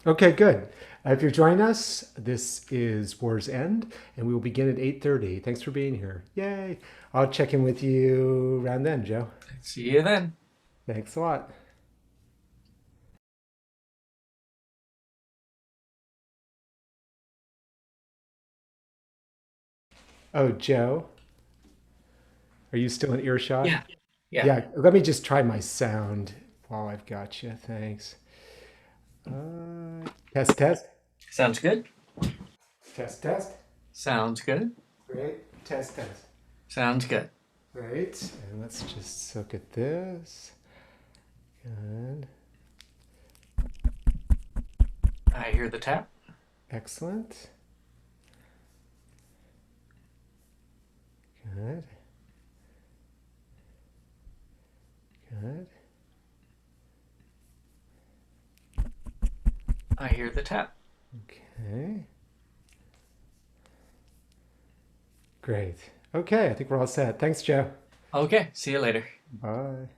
Okay, good. If you're joining us, this is War's End, and we will begin at 8:30. Thanks for being here. Yay! I'll check in with you around then, Joe. See you then. Thanks a lot. Oh, Joe, are you still in earshot? Yeah. Yeah. Yeah, let me just try my sound while I've got you. Thanks. Test, test, Sounds good. test, test. Sounds good. Great. Test, test. Sounds good. Great. And let's just look at this. Good. I hear the tap. Excellent. Good. Good. I hear the tap. Okay. Great. Okay, I think we're all set. Thanks, Joe. Okay. See you later. Bye.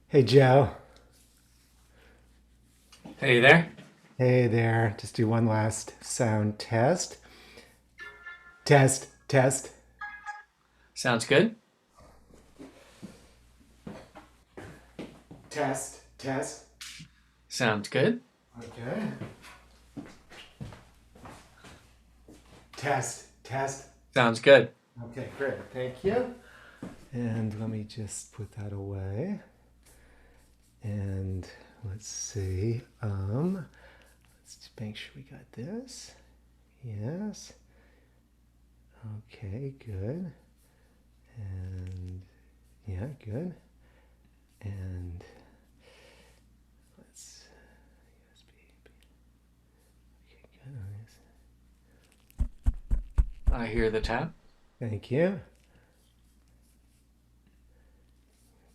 Hey, Joe. Hey there. Hey there. Just do one last sound test. Test, test. Sounds good. Test, test. Sounds good. Okay. Test, test. Sounds good. Okay, great. Thank you. And let me just put that away. And let's see. Let's just make sure we got this. Yes. Okay, good. And yeah, good. And let's USB. Okay, good. I hear the tap. Thank you.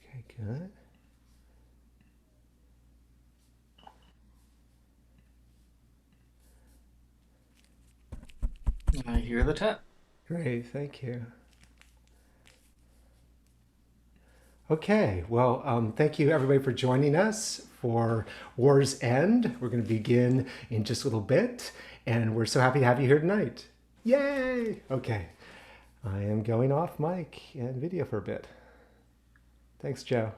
Okay, good. I hear the tap. Great, thank you. Okay, well, thank you everybody for joining us for War's End. We're going to begin in just a little bit, and we're so happy to have you here tonight. Yay! Okay, I am going off mic and video for a bit. Thanks, Joe.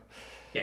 Yeah.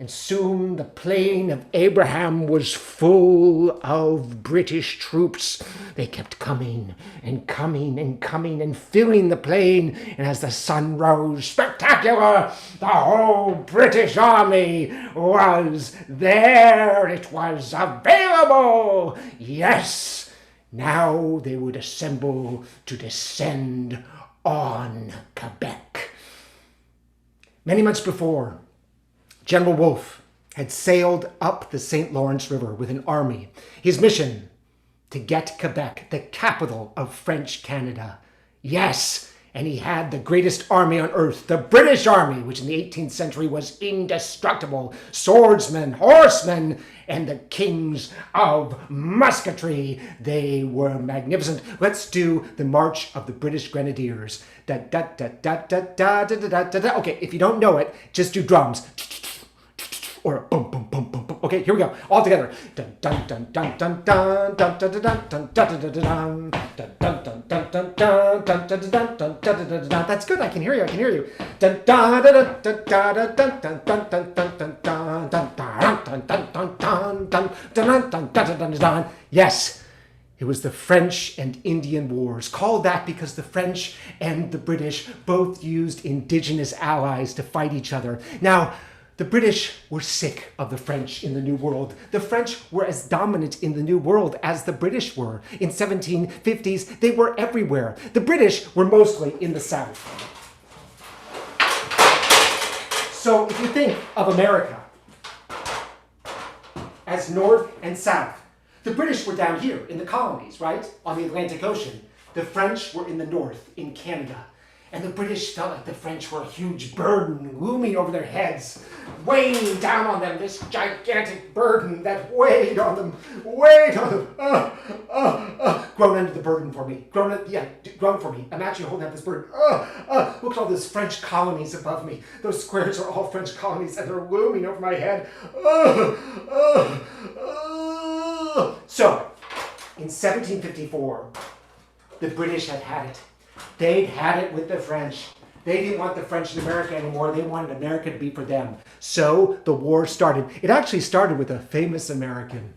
And soon the plain of Abraham was full of British troops. They kept coming and coming and coming and filling the plain. And as the sun rose, spectacular, the whole British army was there. It was available. Yes, now they would assemble to descend on Quebec. Many months before, General Wolfe had sailed up the St. Lawrence River with an army. His mission, to get Quebec, the capital of French Canada. Yes, and he had the greatest army on earth, the British Army, which in the 18th century was indestructible. Swordsmen, horsemen, and the kings of musketry. They were magnificent. Let's do the March of the British Grenadiers. Da, da, da, da, da, da, da, da, da, da. Okay, if you don't know it, just do drums. Or boom, boom, boom, boom, boom. Okay, here we go. All together. Dun dun dun dun dun dun dun dun dun dun dun dun dun dun dun. That's good. I can hear you. I can hear you. Dun dun dun dun dun dun dun dun dun dun dun dun dun dun dun dun dun. Yes. It was the French and Indian Wars, called that because the French and the British both used indigenous allies to fight each other. Now, the British were sick of the French in the New World. The French were as dominant in the New World as the British were. In 1750s, they were everywhere. The British were mostly in the South. So if you think of America as North and South, the British were down here in the colonies, right? On the Atlantic Ocean. The French were in the North, in Canada. And the British felt like the French were a huge burden looming over their heads, weighing down on them, this gigantic burden that weighed on them. Groan under the burden for me. Groan for me. Imagine holding up this burden. Look at all those French colonies above me. Those squares are all French colonies, and they're looming over my head. So, in 1754, the British had it. They'd had it with the French. They didn't want the French in America anymore. They wanted America to be for them. So the war started. It actually started with a famous American,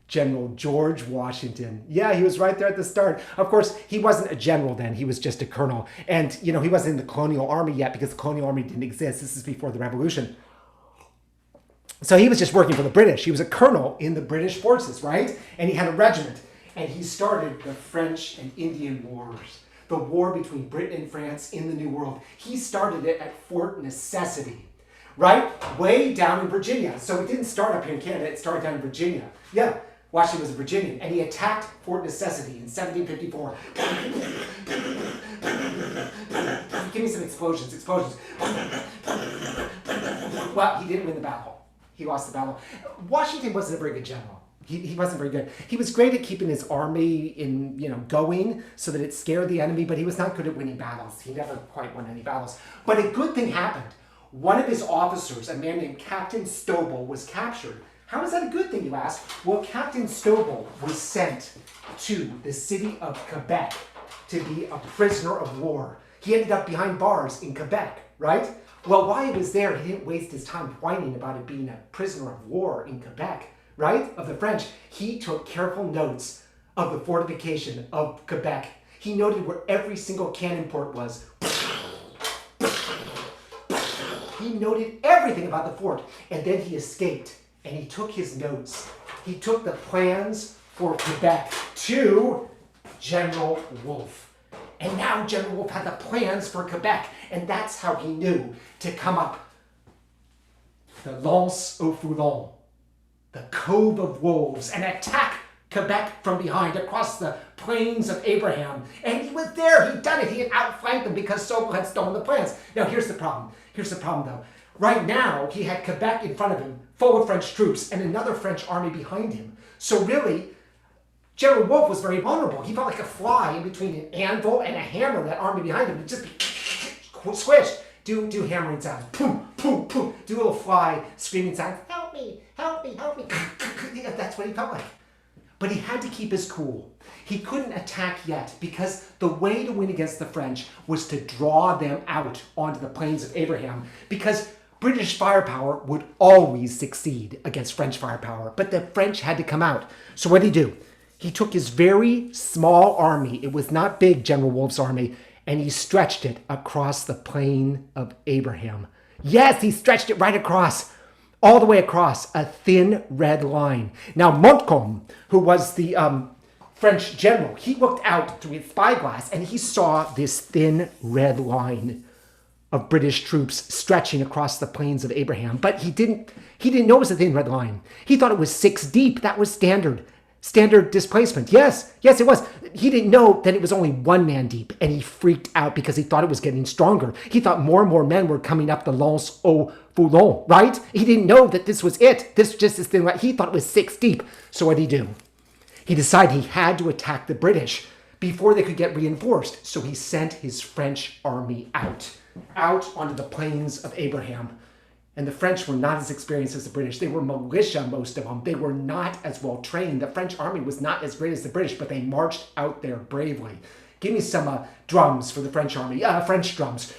General George Washington. Yeah, he was right there at the start. Of course, he wasn't a general then. He was just a colonel. And, he wasn't in the colonial army yet because the colonial army didn't exist. This is before the Revolution. So he was just working for the British. He was a colonel in the British forces, right? And he had a regiment. And he started the French and Indian Wars. The war between Britain and France in the New World. He started it at Fort Necessity, right? Way down in Virginia. So it didn't start up here in Canada, it started down in Virginia. Yeah, Washington was a Virginian, and he attacked Fort Necessity in 1754. Give me some explosions. Well, he didn't win the battle. He lost the battle. Washington wasn't a very good general. He wasn't very good. He was great at keeping his army going so that it scared the enemy, but he was not good at winning battles. He never quite won any battles. But a good thing happened. One of his officers, a man named Captain Stoble, was captured. How is that a good thing, you ask? Well, Captain Stoble was sent to the city of Quebec to be a prisoner of war. He ended up behind bars in Quebec, right? Well, while he was there, he didn't waste his time whining about it being a prisoner of war in Quebec. Right, of the French. He took careful notes of the fortification of Quebec. He noted where every single cannon port was. He noted everything about the fort, and then he escaped, and he took his notes. He took the plans for Quebec to General Wolfe. And now General Wolfe had the plans for Quebec, and that's how he knew to come up the Lance au Foulon, the Cove of Wolves, and attack Quebec from behind across the plains of Abraham. And he was there. He'd done it. He had outflanked them because Sobel had stolen the plans. Now, here's the problem. Though. Right now, he had Quebec in front of him, full of French troops, and another French army behind him. So really, General Wolfe was very vulnerable. He felt like a fly in between an anvil and a hammer, that army behind him. He'd just be squished. Do hammering sounds. Boom, boom, boom. Do a little fly screaming sounds. Help me. That's what he felt like. But he had to keep his cool. He couldn't attack yet because the way to win against the French was to draw them out onto the plains of Abraham. Because British firepower would always succeed against French firepower, but the French had to come out. So what did he do? He took his very small army, it was not big, General Wolfe's army, and he stretched it across the plain of Abraham. Yes, he stretched it right across, all the way across, a thin red line. Now Montcalm, who was the French general, he looked out through his spyglass and he saw this thin red line of British troops stretching across the plains of Abraham. But he didn't know it was a thin red line. He thought it was 6 deep. That was standard displacement. Yes, it was. He didn't know that it was only 1 man deep, and he freaked out because he thought it was getting stronger. He thought more and more men were coming up the Lance au Foulon, right? He didn't know that this was it. This was just this thing. He thought it was 6 deep. So what did he do? He decided he had to attack the British before they could get reinforced. So he sent his French army out onto the plains of Abraham. And the French were not as experienced as the British. They were militia, most of them. They were not as well trained. The French army was not as great as the British, but they marched out there bravely. Give me some drums for the French army. French drums.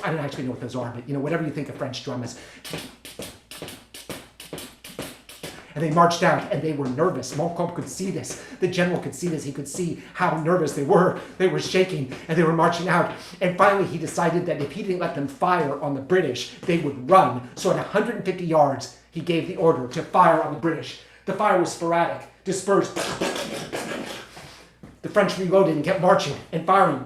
I don't actually know what those are, but whatever you think a French drum is. And they marched out, and they were nervous. Montcalm could see this. The general could see this. He could see how nervous they were. They were shaking, and they were marching out. And finally, he decided that if he didn't let them fire on the British, they would run. So at 150 yards, he gave the order to fire on the British. The fire was sporadic, dispersed. The French reloaded and kept marching and firing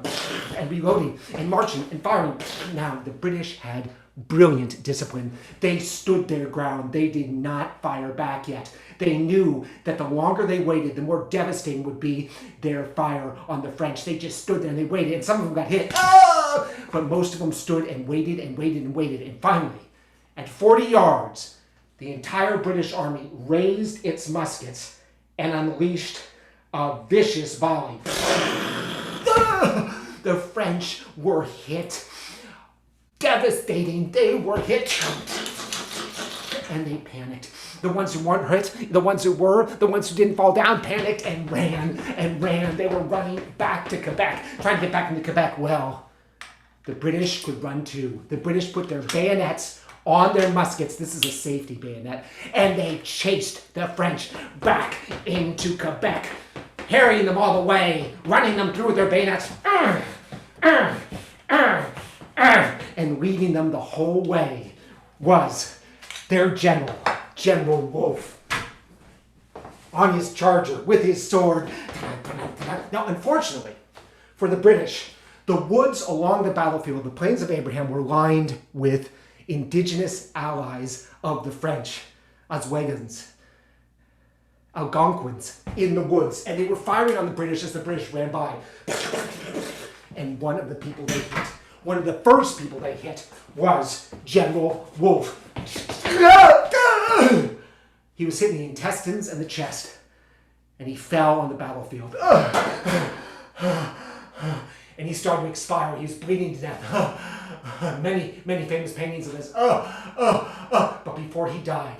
and reloading and marching and firing. Now, the British had brilliant discipline. They stood their ground. They did not fire back yet. They knew that the longer they waited, the more devastating would be their fire on the French. They just stood there and they waited, and some of them got hit. Ah! But most of them stood and waited and waited and waited. And finally, at 40 yards, the entire British army raised its muskets and unleashed a vicious volley. The French were hit. Devastating. They were hit. And they panicked. The ones who weren't hit, the ones who didn't fall down, panicked and ran. They were running back to Quebec, trying to get back into Quebec. Well, the British could run too. The British put their bayonets on their muskets. This is a safety bayonet. And they chased the French back into Quebec, harrying them all the way, running them through their bayonets. And leading them the whole way was their general, General Wolfe, on his charger with his sword. Now, unfortunately for the British, the woods along the battlefield, the plains of Abraham, were lined with indigenous allies of the French, Oswegans, Algonquins, in the woods. And they were firing on the British as the British ran by. And one of the first people they hit was General Wolfe. He was hit in the intestines and the chest, and he fell on the battlefield. And he started to expire. He was bleeding to death. Many famous paintings of this. But before he died,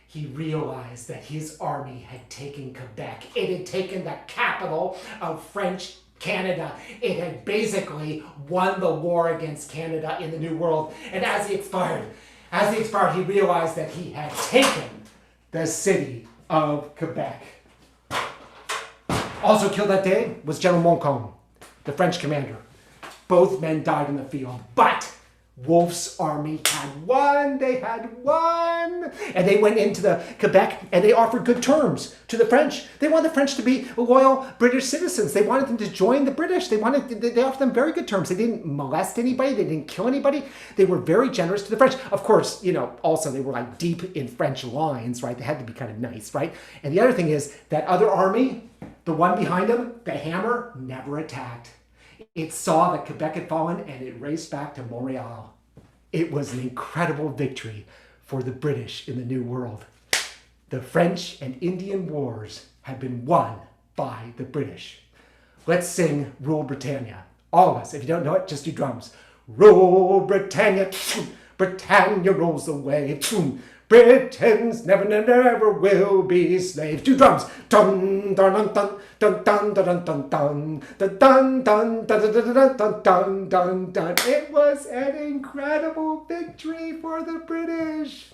he realized that his army had taken Quebec. It had taken the capital of French Canada. It had basically won the war against Canada in the New World. And as he expired, he realized that he had taken the city of Quebec. Also killed that day was General Montcalm, the French commander. Both men died in the field, but Wolfe's army had won. They had won. And they went into the Quebec and they offered good terms to the French. They wanted the French to be loyal British citizens. They wanted them to join the British. They offered them very good terms. They didn't molest anybody. They didn't kill anybody. They were very generous to the French. Of course, also they were like deep in French lines, right? They had to be kind of nice, right? And the other thing is that other army, the one behind them, the Hammer, never attacked. It saw that Quebec had fallen and it raced back to Montreal. It was an incredible victory for the British in the New World. The French and Indian Wars had been won by the British. Let's sing Rule Britannia. All of us. If you don't know it, just do drums. Rule Britannia. Britannia rolls away. Britons never, never, never will be slaves. Do drums. Dun dun dun dun dun dun dun dun dun dun dun dun dun dun dun dun dun. It was an incredible victory for the British.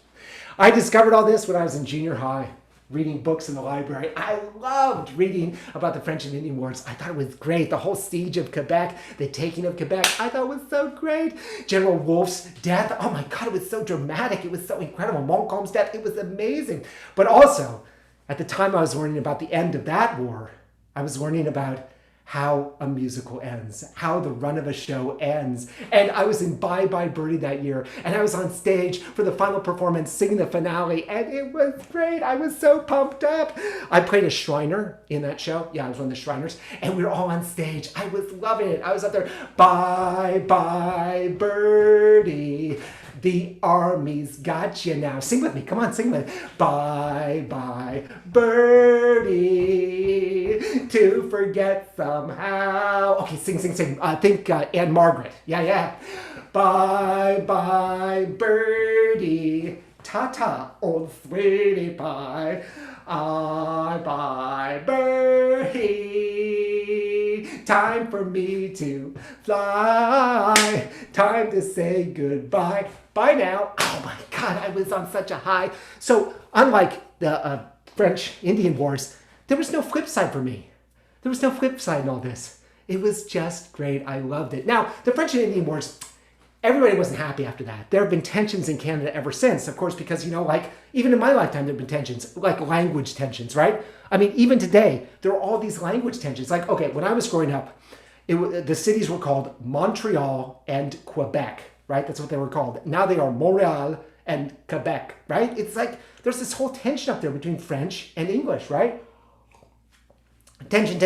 I discovered all this when I was in junior high, reading books in the library. I loved reading about the French and Indian Wars. I thought it was great. The whole siege of Quebec, the taking of Quebec, I thought it was so great. General Wolfe's death, oh my God, it was so dramatic. It was so incredible. Montcalm's death, it was amazing. But also, at the time I was learning about the end of that war, I was learning about how a musical ends, how the run of a show ends. And I was in Bye Bye Birdie that year, and I was on stage for the final performance, singing the finale, and it was great. I was so pumped up. I played a Shriner in that show. Yeah, I was one of the Shriners, and we were all on stage. I was loving it. I was up there, Bye Bye Birdie, the army's got you now. Sing with me. Come on, sing with me. Bye, bye, birdie, to forget somehow. Okay, sing, sing, sing. I think Anne Margaret. Yeah. Bye, bye, birdie, ta-ta, old sweetie pie. Bye, birdie, time for me to fly. Time to say goodbye. Bye now. Oh my God, I was on such a high. So unlike the French Indian Wars, there was no flip side for me. There was no flip side in all this. It was just great. I loved it. Now, the French and Indian Wars, everybody wasn't happy after that. There have been tensions in Canada ever since, of course, because, like, even in my lifetime, there have been tensions, like language tensions, right? I mean, even today, there are all these language tensions. Like, okay, when I was growing up, the cities were called Montreal and Quebec, right? That's what they were called. Now they are Montreal and Quebec, right? It's like there's this whole tension up there between French and English, right? Tension.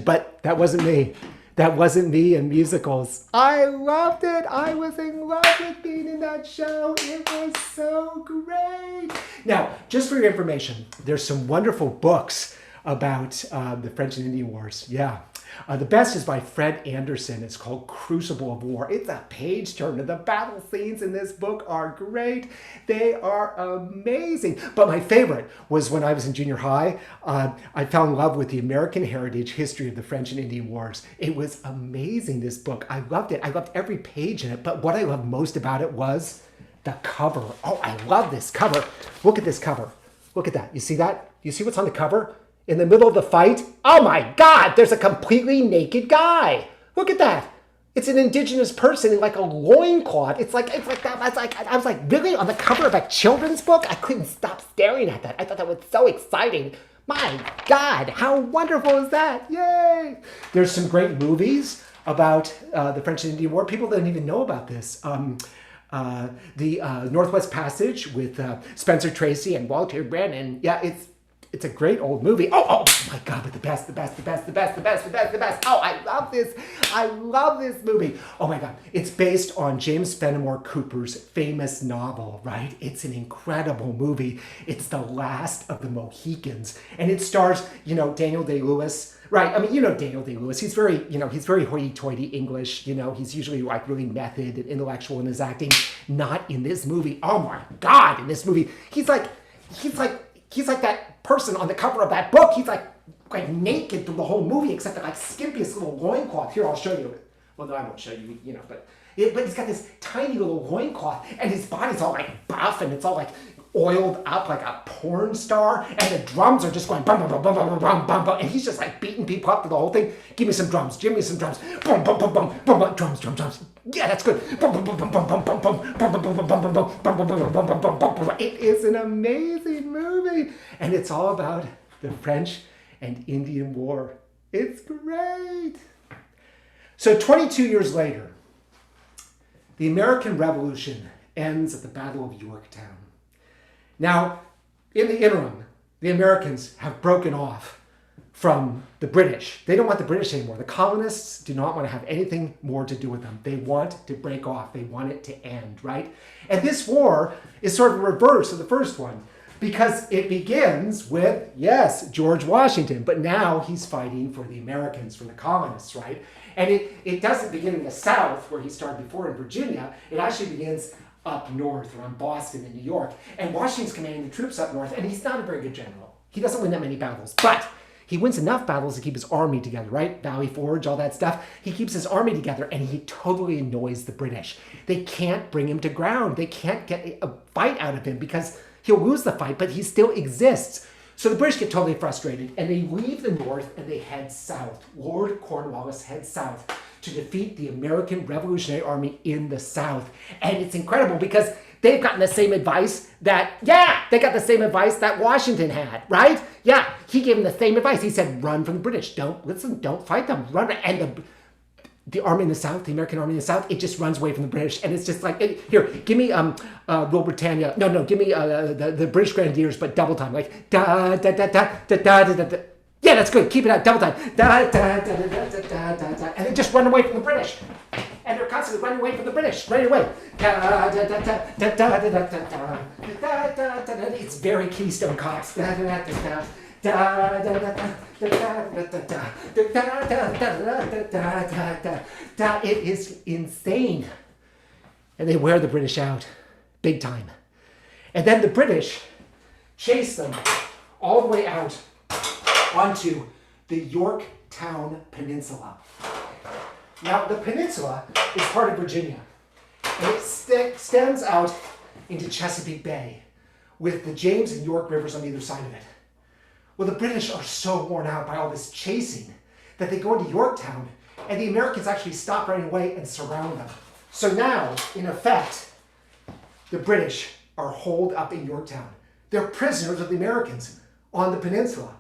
But that wasn't me. That wasn't me in musicals. I loved it. I was in love with being in that show. It was so great. Now, just for your information, there's some wonderful books about the French and Indian Wars. Yeah. The best is by Fred Anderson. It's called Crucible of War. It's a page turner. The battle scenes in this book are great. They are amazing. But my favorite was when I was in junior high. I fell in love with the American heritage history of the French and Indian Wars. It was amazing, this book. I loved it. I loved every page in it. But what I loved most about it was the cover. Oh, I love this cover. Look at this cover. Look at that. You see that? You see what's on the cover? In the middle of the fight, oh my God, there's a completely naked guy. Look at that. It's an indigenous person in like a loincloth. It's like that. I was like, really? On the cover of a children's book? I couldn't stop staring at that. I thought that was so exciting. My God, how wonderful is that? Yay! There's some great movies about the French and Indian War. People don't even know about this. The Northwest Passage with Spencer Tracy and Walter Brennan. Yeah, it's a great old movie. Oh my God, but the best. Oh, I love this. I love this movie. Oh my God. It's based on James Fenimore Cooper's famous novel, right? It's an incredible movie. It's the last of the Mohicans. And it stars, Daniel Day-Lewis. Right. I mean, Daniel Day-Lewis. He's very hoity-toity English. He's usually like really method and intellectual in his acting. Not in this movie. Oh my God, in this movie. He's like that person on the cover of that book. He's like naked through the whole movie, except that like skimpiest little loincloth. Here, I'll show you. Well, no, I won't show you, but he's got this tiny little loincloth, and his body's all like buff, and it's all like oiled up like a porn star, and the drums are just going bum, bum, bum, bum, bum, bum, bum, bum, and he's just like beating people up to the whole thing. Give me some drums. Bum, bum, bum, bum, bum, bum, drums. Yeah, that's good. It is an amazing movie, and it's all about the French and Indian War. It's great. So 22 years later, the American Revolution ends at the Battle of Yorktown. Now, in the interim, the Americans have broken off from the British. They don't want the British anymore. The colonists do not want to have anything more to do with them. They want to break off. They want it to end, right? And this war is sort of a reverse of the first one, because it begins with, yes, George Washington, but now he's fighting for the Americans, for the colonists, right? And it doesn't begin in the South, where he started before in Virginia. It actually begins up north around Boston and New York. And Washington's commanding the troops up north, and he's not a very good general. He doesn't win that many battles, but he wins enough battles to keep his army together, right? Valley Forge, all that stuff. He keeps his army together, and he totally annoys the British. They can't bring him to ground. They can't get a fight out of him because he'll lose the fight, but he still exists. So the British get totally frustrated, and they leave the north and they head south. Lord Cornwallis heads south to defeat the American Revolutionary Army in the south. And it's incredible because they've gotten the same advice that Washington had, right? Yeah, he gave them the same advice. He said, run from the British. Don't fight them. Run. And the army in the south, the American army in the south, it just runs away from the British. And it's just like, here, give me Rule Britannia. No, give me the British Grenadiers, but double time. Like, da, da, da, da, da, da, da, da. Yeah, that's good. Keep it out. Double time. Da, da, da, da, da, da, da, da. And they just run away from the British. And they're constantly running away from the British. Running away. Da, da, da, da, da, da, da, da, da, da, da, da. It's very Keystone Cops. Da, da, da, da. It is insane. And they wear the British out big time. And then the British chase them all the way out onto the Yorktown Peninsula. Now, the peninsula is part of Virginia, and it extends out into Chesapeake Bay with the James and York rivers on either side of it. Well, the British are so worn out by all this chasing that they go into Yorktown, and the Americans actually stop running away and surround them. So now, in effect, the British are holed up in Yorktown. They're prisoners of the Americans on the peninsula.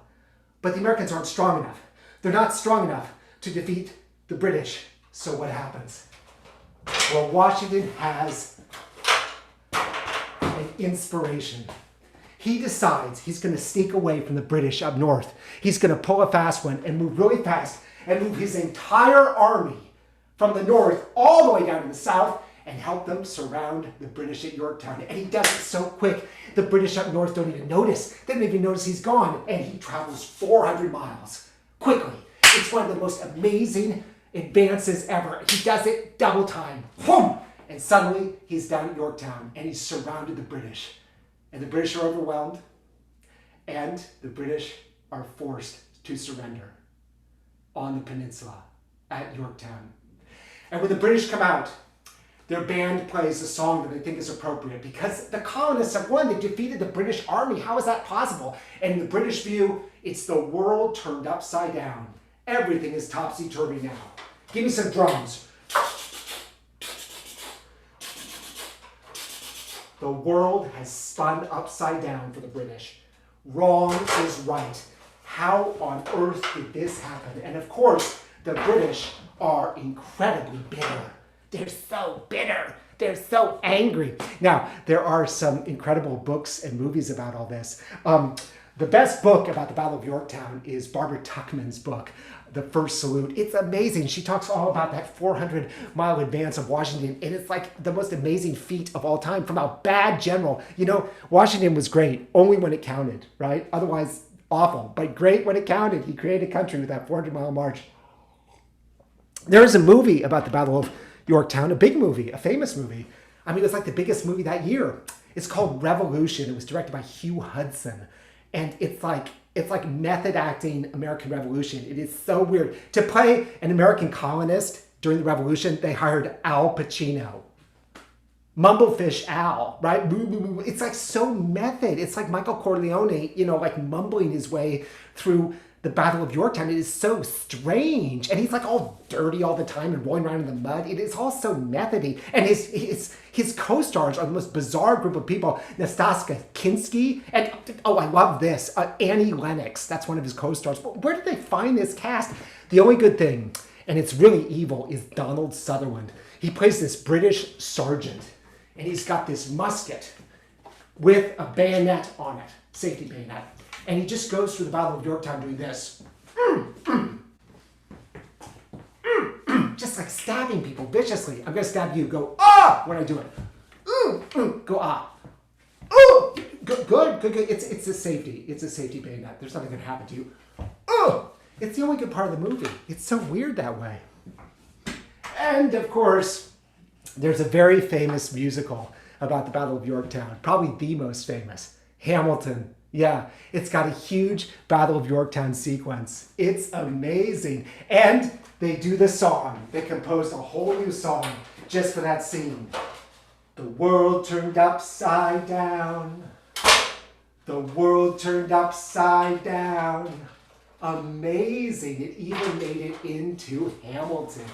But the Americans aren't strong enough. They're not strong enough to defeat the British. So what happens? Well, Washington has an inspiration. He decides he's going to sneak away from the British up north. He's going to pull a fast one and move really fast and move his entire army from the north all the way down to the south and help them surround the British at Yorktown. And he does it so quick, the British up north don't even notice. They don't even notice he's gone. And he travels 400 miles quickly. It's one of the most amazing advances ever. He does it double time. Boom! And suddenly he's down at Yorktown and he's surrounded the British. And the British are overwhelmed. And the British are forced to surrender on the peninsula at Yorktown. And when the British come out, their band plays a song that they think is appropriate because the colonists have won. They defeated the British army. How is that possible? And in the British view, it's the world turned upside down. Everything is topsy-turvy now. Give me some drums. The world has spun upside down for the British. Wrong is right. How on earth did this happen? And of course, the British are incredibly bitter. They're so bitter. They're so angry. Now, there are some incredible books and movies about all this. The best book about the Battle of Yorktown is Barbara Tuchman's book, The First Salute. It's amazing. She talks all about that 400-mile advance of Washington, and it's like the most amazing feat of all time from a bad general. You know, Washington was great only when it counted, right? Otherwise, awful, but great when it counted. He created a country with that 400-mile march. There is a movie about the Battle of Yorktown, a big movie, a famous movie. I mean, it was like the biggest movie that year. It's called Revolution. It was directed by Hugh Hudson. And it's like method acting American Revolution. It is so weird. To play an American colonist during the Revolution, they hired Al Pacino. Mumblefish Al, right? It's like so method. It's like Michael Corleone, you know, like mumbling his way through the Battle of Yorktown. It is so strange. And he's like all dirty all the time and rolling around in the mud. It is all so methody. And his co-stars are the most bizarre group of people. Nastassja Kinski. And, oh, I love this. Annie Lennox. That's one of his co-stars. But where did they find this cast? The only good thing, and it's really evil, is Donald Sutherland. He plays this British sergeant. And he's got this musket with a bayonet on it. Safety bayonet. And he just goes through the Battle of Yorktown doing this. Just like stabbing people viciously. I'm going to stab you. Go, ah, when I do it. Go, ah. Oh, good. It's a safety. It's a safety bayonet. There's nothing going to happen to you. Oh, it's the only good part of the movie. It's so weird that way. And, of course, there's a very famous musical about the Battle of Yorktown. Probably the most famous. Hamilton. Yeah, it's got a huge Battle of Yorktown sequence. It's amazing. And they do the song. They composed a whole new song just for that scene. The world turned upside down. The world turned upside down. Amazing. It even made it into Hamilton.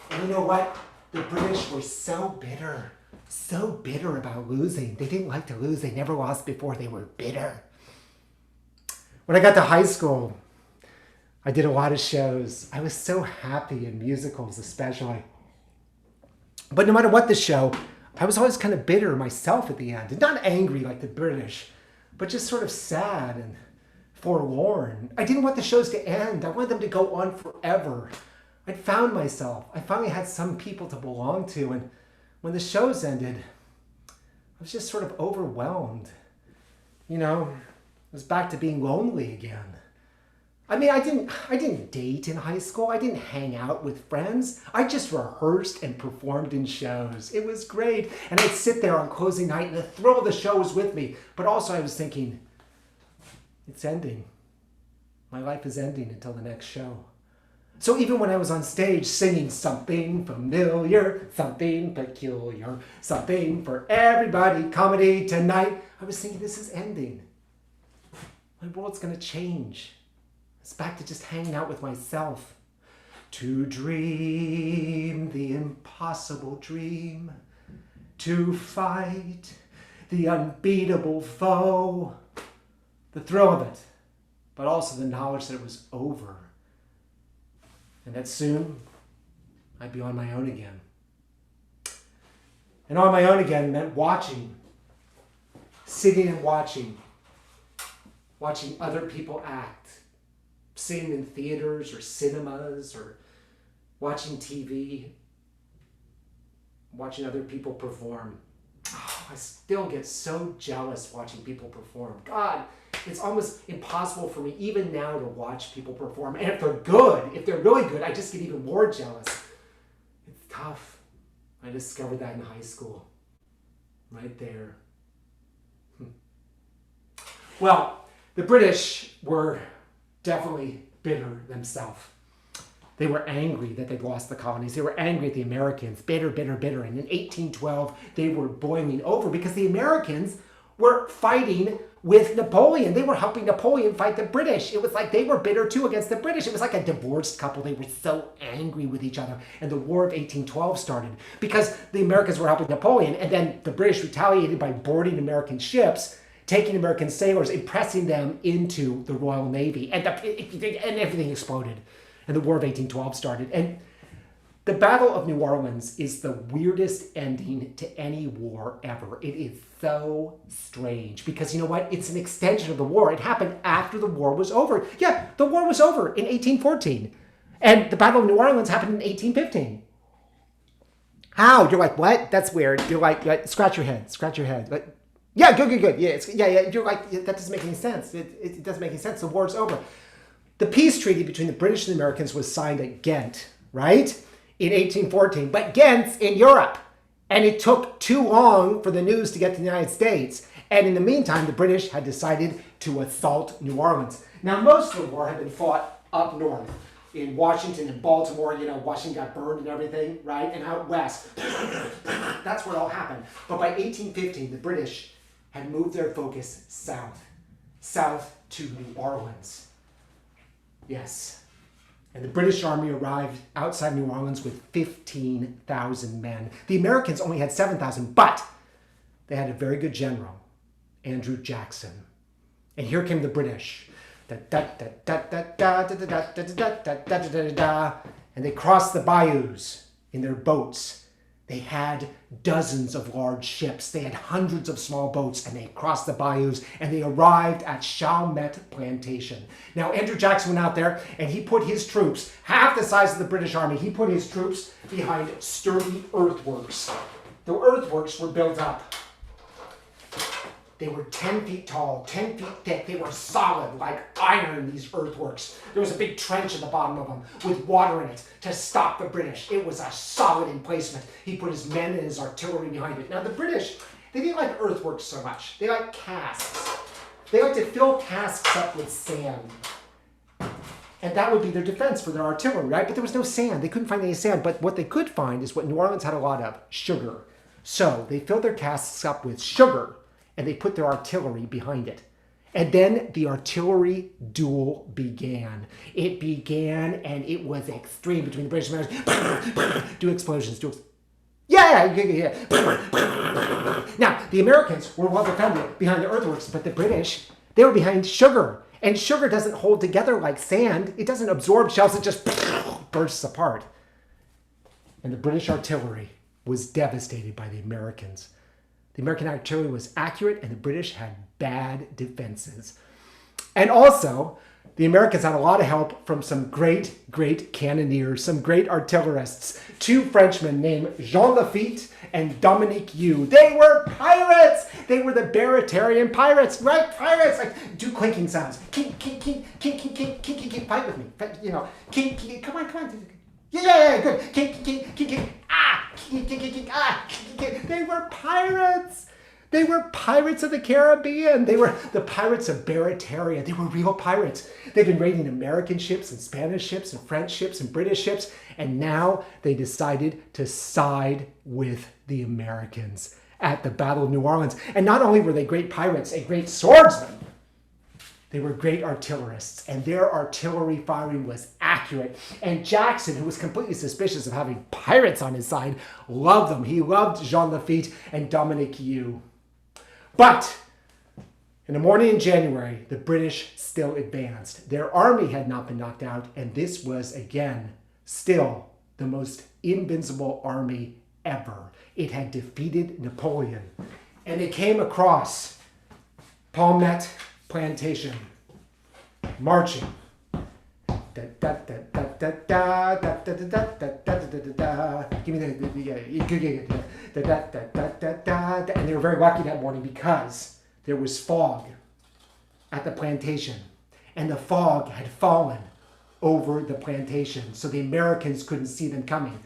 And you know what? The British were so bitter about losing. They didn't like to lose. They never lost before. They were bitter. When I got to high school, I did a lot of shows. I was so happy in musicals especially. But no matter what the show, I was always kind of bitter myself at the end. And not angry like the British, but just sort of sad and forlorn. I didn't want the shows to end. I wanted them to go on forever. I'd found myself. I finally had some people to belong to. And when the shows ended, I was just sort of overwhelmed. You know, I was back to being lonely again. I mean, I didn't date in high school. I didn't hang out with friends. I just rehearsed and performed in shows. It was great. And I'd sit there on closing night and the thrill of the show was with me. But also I was thinking, it's ending. My life is ending until the next show. So even when I was on stage singing something familiar, something peculiar, something for everybody, comedy tonight, I was thinking this is ending. My world's gonna change. It's back to just hanging out with myself. To dream the impossible dream. To fight the unbeatable foe. The thrill of it, but also the knowledge that it was over. And that soon I'd be on my own again. And on my own again meant watching. Sitting and watching. Watching other people act. Seeing in theaters or cinemas or watching TV. Watching other people perform. Oh, I still get so jealous watching people perform. God, it's almost impossible for me even now to watch people perform. And if they're good, if they're really good, I just get even more jealous. It's tough. I discovered that in high school. Right there. Well, the British were definitely bitter themselves. They were angry that they'd lost the colonies. They were angry at the Americans. Bitter, bitter, bitter. And in 1812, they were boiling over because the Americans were fighting with Napoleon. They were helping Napoleon fight the British. It was like they were bitter too against the British. It was like a divorced couple. They were so angry with each other. And the War of 1812 started because the Americans were helping Napoleon. And then the British retaliated by boarding American ships, taking American sailors and pressing them into the Royal Navy. And everything exploded. And the War of 1812 started. And the Battle of New Orleans is the weirdest ending to any war ever. It is so strange because you know what? It's an extension of the war. It happened after the war was over. Yeah, the war was over in 1814. And the Battle of New Orleans happened in 1815. How? You're like, what? That's weird. You're like scratch your head. Scratch your head. Like, yeah, good. Yeah. You're like, that doesn't make any sense. It doesn't make any sense. The war's over. The peace treaty between the British and the Americans was signed at Ghent, right? In 1814. But Ghent's in Europe. And it took too long for the news to get to the United States. And in the meantime, the British had decided to assault New Orleans. Now, most of the war had been fought up north. In Washington and Baltimore, you know, Washington got burned and everything, right? And out west. That's where it all happened. But by 1815, the British had moved their focus south to New Orleans. Yes. And the British army arrived outside New Orleans with 15,000 men. The Americans only had 7,000, but they had a very good general, Andrew Jackson. And here came the British. And they crossed the bayous in their boats. They had dozens of large ships. They had hundreds of small boats, and they crossed the bayous, and they arrived at Chalmette Plantation. Now, Andrew Jackson went out there, and he put his troops, half the size of the British Army, he put his troops behind sturdy earthworks. The earthworks were built up. They were 10 feet tall, 10 feet thick. They were solid like iron, these earthworks. There was a big trench at the bottom of them with water in it to stop the British. It was a solid emplacement. He put his men and his artillery behind it. Now the British, they didn't like earthworks so much. They liked casks. They liked to fill casks up with sand. And that would be their defense for their artillery, right? But there was no sand. They couldn't find any sand. But what they could find is what New Orleans had a lot of, sugar. So they filled their casks up with sugar, and they put their artillery behind it. And then the artillery duel began. It began, and it was extreme between the British and Americans. Do explosions. Yeah. Now, the Americans were well defended behind the earthworks, but the British, they were behind sugar. And sugar doesn't hold together like sand. It doesn't absorb shells. It just bursts apart. And the British artillery was devastated by the Americans. The American artillery was accurate, and the British had bad defenses. And also, the Americans had a lot of help from some great cannoneers, some great artillerists. Two Frenchmen named Jean Lafitte and Dominique You. They were pirates! They were the Baratarian pirates, right? Pirates! Like, do clinking sounds. Kink, fight with me. You know, kink, come on. Yeah, good. Kink, ah! Kink. They were pirates! They were pirates of the Caribbean. They were the pirates of Barataria. They were real pirates. They've been raiding American ships and Spanish ships and French ships and British ships. And now they decided to side with the Americans at the Battle of New Orleans. And not only were they great pirates and great swordsmen, they were great artillerists, and their artillery firing was accurate. And Jackson, who was completely suspicious of having pirates on his side, loved them. He loved Jean Lafitte and Dominique You. But in the morning in January, the British still advanced. Their army had not been knocked out, and this was, again, still the most invincible army ever. It had defeated Napoleon, and they came across Palmette Plantation, marching. Give me and they were very lucky that morning because there was fog at the plantation, and the fog had fallen over the plantation, so the Americans couldn't see them coming.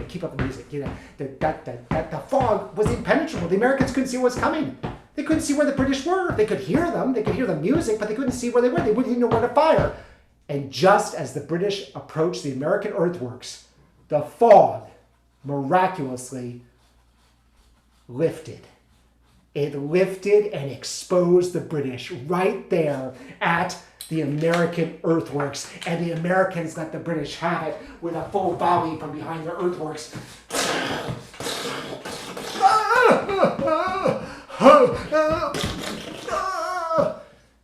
Keep up the music. The fog was impenetrable. The Americans couldn't see what was coming. They couldn't see where the British were. They could hear them. They could hear the music, but they couldn't see where they were. They wouldn't even know where to fire. And just as the British approached the American earthworks, the fog miraculously lifted. It lifted and exposed the British right there at the American earthworks. And the Americans let the British have it with a full volley from behind their earthworks.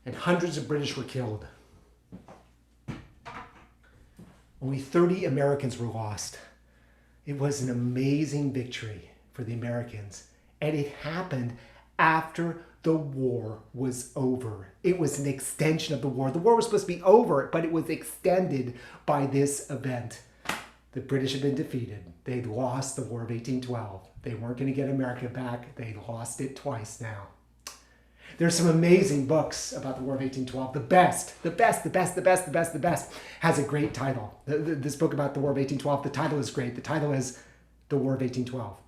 And hundreds of British were killed. Only 30 Americans were lost. It was an amazing victory for the Americans. And it happened after the war was over. It was an extension of the war. The war was supposed to be over, but it was extended by this event. The British had been defeated. They'd lost the War of 1812. They weren't going to get America back. They lost it twice now. There's some amazing books about the War of 1812. The best has a great title. This book about the War of 1812, the title is great. The title is The War of 1812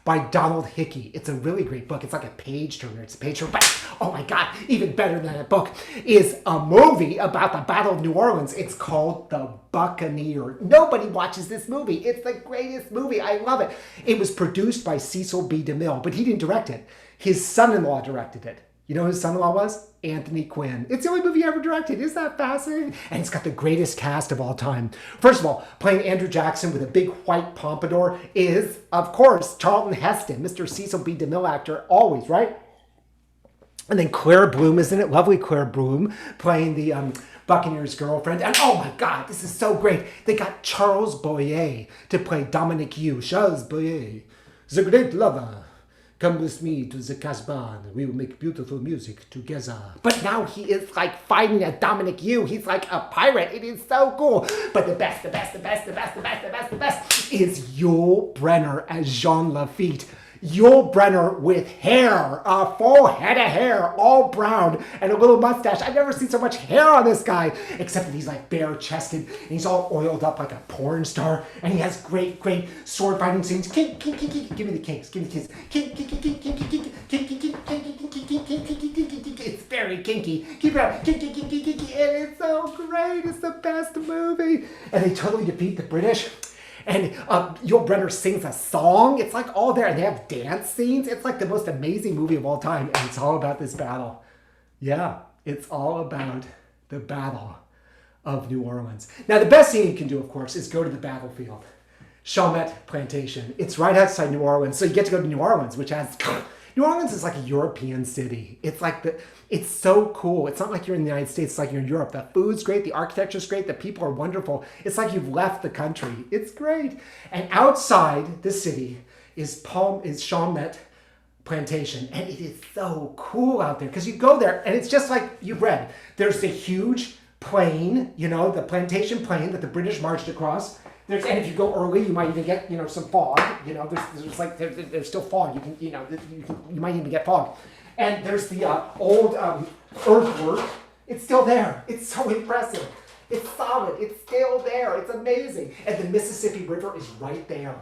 by Donald Hickey. It's a really great book. It's like a page turner. It's a page turner. But, oh my God, even better than a book is a movie about the Battle of New Orleans. It's called The Buccaneer. Nobody watches this movie. It's the greatest movie. I love it. It was produced by Cecil B. DeMille, but he didn't direct it. His son-in-law directed it. You know who his son-in-law was? Anthony Quinn. It's the only movie he ever directed. Isn't that fascinating? And it's got the greatest cast of all time. First of all, playing Andrew Jackson with a big white pompadour is, of course, Charlton Heston, Mr. Cecil B. DeMille actor, always, right? And then Claire Bloom is in it. Lovely Claire Bloom playing the Buccaneer's girlfriend. And oh my God, this is so great. They got Charles Boyer to play Dominique You. Charles Boyer, the great lover. Come with me to the Casbah. We will make beautiful music together. But now he is like fighting a Dominique You. He's like a pirate. It is so cool. But the best is is Yul Brynner as Jean Lafitte. Yul Brynner with hair, a full head of hair, all brown, and a little mustache. I've never seen so much hair on this guy, except that he's like bare-chested, and he's all oiled up like a porn star, and he has great sword fighting scenes. Give me the kinks, give me the kinks. It's very kinky. Keep it up. And it's so great. It's the best movie. And they totally defeat the British. And Yul Brynner sings a song. It's like all there. And they have dance scenes. It's like the most amazing movie of all time. And it's all about this battle. Yeah, it's all about the Battle of New Orleans. Now, the best thing you can do, of course, is go to the battlefield. Chalmette Plantation. It's right outside New Orleans. So you get to go to New Orleans, which has... New Orleans is like a European city. It's so cool. It's not like you're in the United States, it's like you're in Europe. The food's great, the architecture's great, the people are wonderful. It's like you've left the country. It's great. And outside the city is Chalmette Plantation. And it is so cool out there because you go there and it's just like you've read. There's the huge plain, the plantation plain that the British marched across. And if you go early, you might even get, some fog. There's still fog. You might even get fog. And there's the old earthwork. It's still there. It's so impressive. It's solid. It's still there. It's amazing. And the Mississippi River is right there.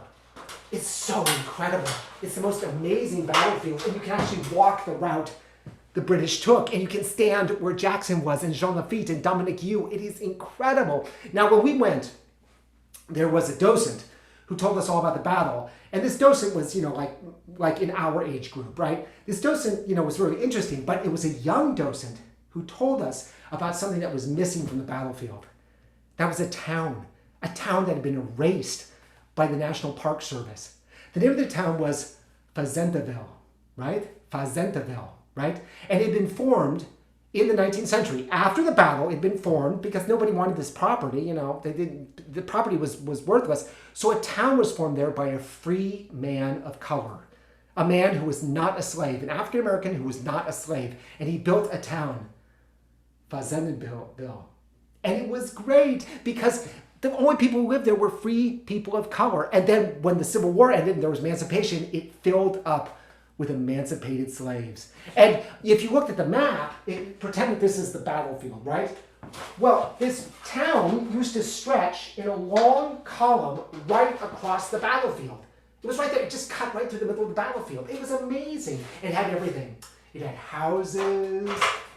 It's so incredible. It's the most amazing battlefield. And you can actually walk the route the British took. And you can stand where Jackson was and Jean Lafitte and Dominic Eu. It is incredible. Now, when we went... there was a docent who told us all about the battle. And this docent was, like in our age group, right? This docent, was really interesting, but it was a young docent who told us about something that was missing from the battlefield. That was a town that had been erased by the National Park Service. The name of the town was Fazendaville, right? Fazendaville, right? And it had been formed in the 19th century. After the battle, it had been formed because nobody wanted this property, the property was worthless. So a town was formed there by a free man of color, a man who was not a slave, an African American who was not a slave. And he built a town, Fazendaville. And it was great because the only people who lived there were free people of color. And then when the Civil War ended and there was emancipation, it filled up with emancipated slaves. And if you looked at the map, pretend that this is the battlefield, right? Well, this town used to stretch in a long column right across the battlefield. It was right there. It just cut right through the middle of the battlefield. It was amazing. It had everything. It had houses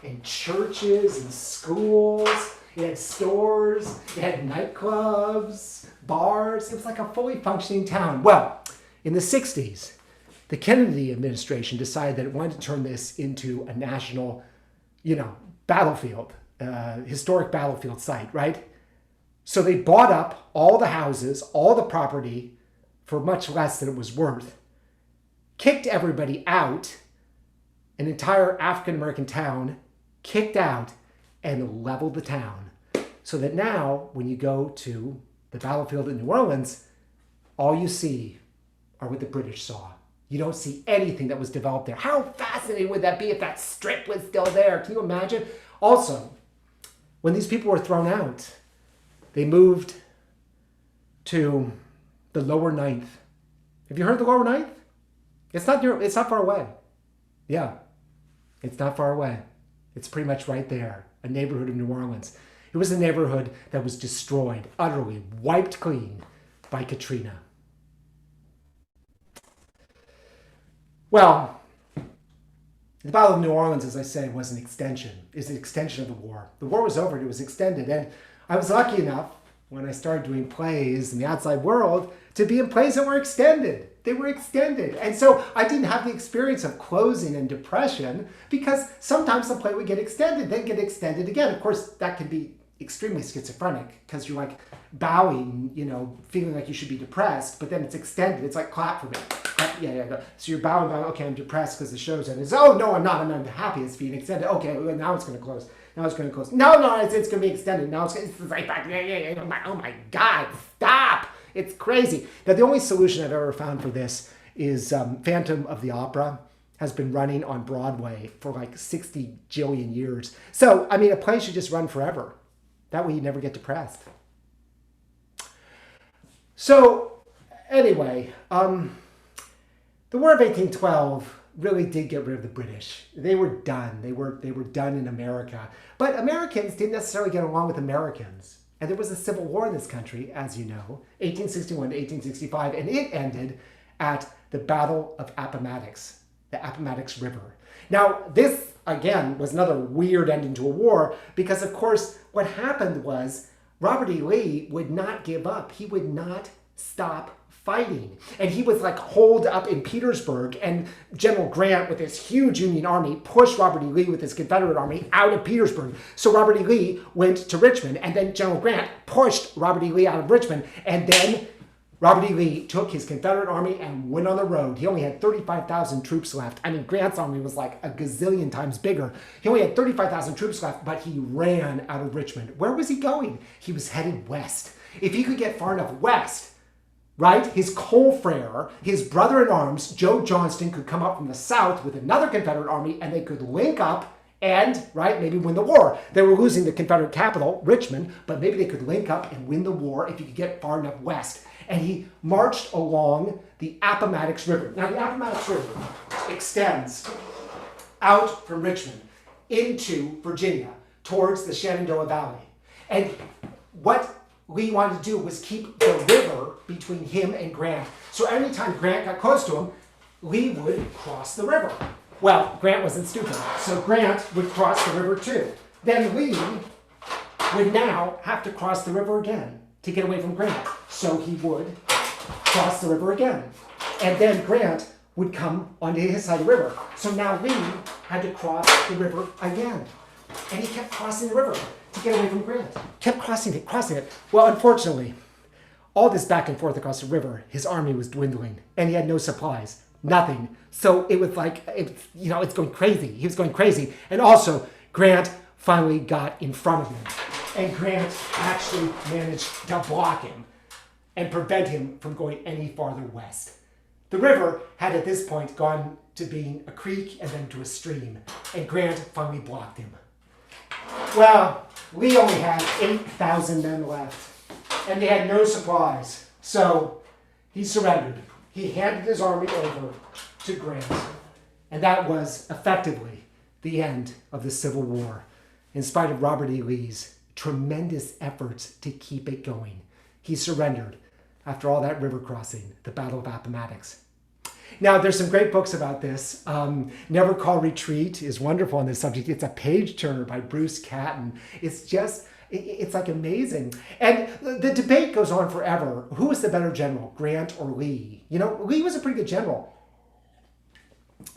and churches and schools. It had stores. It had nightclubs, bars. It was like a fully functioning town. Well, in the 60s, the Kennedy administration decided that it wanted to turn this into a national, battlefield, historic battlefield site, right? So they bought up all the houses, all the property for much less than it was worth, kicked everybody out, an entire African-American town kicked out, and leveled the town. So that now, when you go to the battlefield in New Orleans, all you see are what the British saw. You don't see anything that was developed there. How fascinating would that be if that strip was still there? Can you imagine? Also, when these people were thrown out, they moved to the lower ninth. Have you heard of the lower ninth? It's not far away. Yeah, it's not far away. It's pretty much right there, a neighborhood of New Orleans. It was a neighborhood that was destroyed, utterly wiped clean by Katrina. Well, the Battle of New Orleans, as I say, was an extension. Is an extension of the war. The war was over and it was extended. And I was lucky enough, when I started doing plays in the outside world, to be in plays that were extended. They were extended. And so I didn't have the experience of closing and depression because sometimes the play would get extended, then get extended again. Of course, that can be extremely schizophrenic because you're like bowing, feeling like you should be depressed, but then it's extended. It's like clap for me. Clap, yeah. So you're bowing, okay, I'm depressed because the show's ended. Oh, no, I'm not. I'm happy it's being extended. Okay, well, now it's going to close. Now it's going to close. No, it's going to be extended. Now it's right back. Yeah. Oh my God, stop. It's crazy. Now, the only solution I've ever found for this is Phantom of the Opera has been running on Broadway for like 60 jillion years. So, a play should just run forever. That way you never get depressed. So, Anyway, the War of 1812 really did get rid of the British. They were done. They were done in America. But Americans didn't necessarily get along with Americans. And there was a civil war in this country, as you know, 1861 to 1865, and it ended at the Battle of Appomattox, the Appomattox River. Now, this, again, was another weird ending to a war because, of course, what happened was Robert E. Lee would not give up. He would not stop fighting. And he was like holed up in Petersburg, and General Grant with his huge Union army pushed Robert E. Lee with his Confederate army out of Petersburg. So Robert E. Lee went to Richmond, and then General Grant pushed Robert E. Lee out of Richmond, and then Robert E. Lee took his Confederate army and went on the road. He only had 35,000 troops left. I mean, Grant's army was like a gazillion times bigger. He only had 35,000 troops left, but he ran out of Richmond. Where was he going? He was headed west. If he could get far enough west, right, his confrere, his brother-in-arms, Joe Johnston, could come up from the south with another Confederate army, and they could link up and, right, maybe win the war. They were losing the Confederate capital, Richmond, but maybe they could link up and win the war if you could get far enough west. And he marched along the Appomattox River. Now, the Appomattox River extends out from Richmond into Virginia towards the Shenandoah Valley. And what Lee wanted to do was keep the river between him and Grant. So anytime Grant got close to him, Lee would cross the river. Well, Grant wasn't stupid, so Grant would cross the river too. Then Lee would now have to cross the river again to get away from Grant. So he would cross the river again. And then Grant would come onto his side of the river. So now Lee had to cross the river again. And he kept crossing the river to get away from Grant. Kept crossing it. Well, unfortunately, all this back and forth across the river, his army was dwindling, and he had no supplies, nothing. So it was like, it's going crazy. He was going crazy. And also, Grant finally got in front of him. And Grant actually managed to block him and prevent him from going any farther west. The river had at this point gone to being a creek and then to a stream, and Grant finally blocked him. Well, Lee only had 8,000 men left, and they had no supplies, so he surrendered. He handed his army over to Grant, and that was effectively the end of the Civil War, in spite of Robert E. Lee's tremendous efforts to keep it going. He surrendered after all that river crossing, the Battle of Appomattox. Now, there's some great books about this. Never Call Retreat is wonderful on this subject. It's a page turner by Bruce Catton. It's like amazing. And the debate goes on forever. Who was the better general, Grant or Lee? Lee was a pretty good general.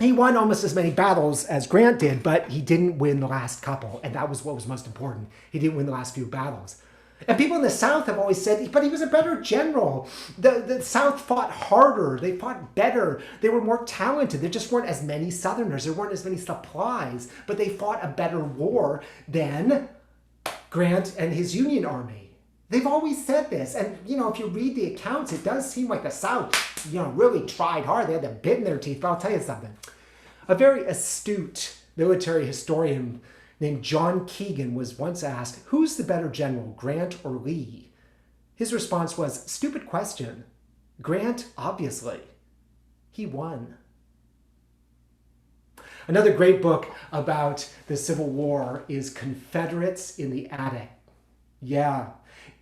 He won almost as many battles as Grant did, but he didn't win the last couple, and that was what was most important. He didn't win the last few battles. And people in the South have always said, but he was a better general. The South fought harder. They fought better. They were more talented. There just weren't as many Southerners. There weren't as many supplies, but they fought a better war than Grant and his Union Army. They've always said this. And, if you read the accounts, it does seem like the South, really tried hard. They had the bit in their teeth. But I'll tell you something. A very astute military historian named John Keegan was once asked, who's the better general, Grant or Lee? His response was, stupid question. Grant, obviously. He won. Another great book about the Civil War is Confederates in the Attic. Yeah.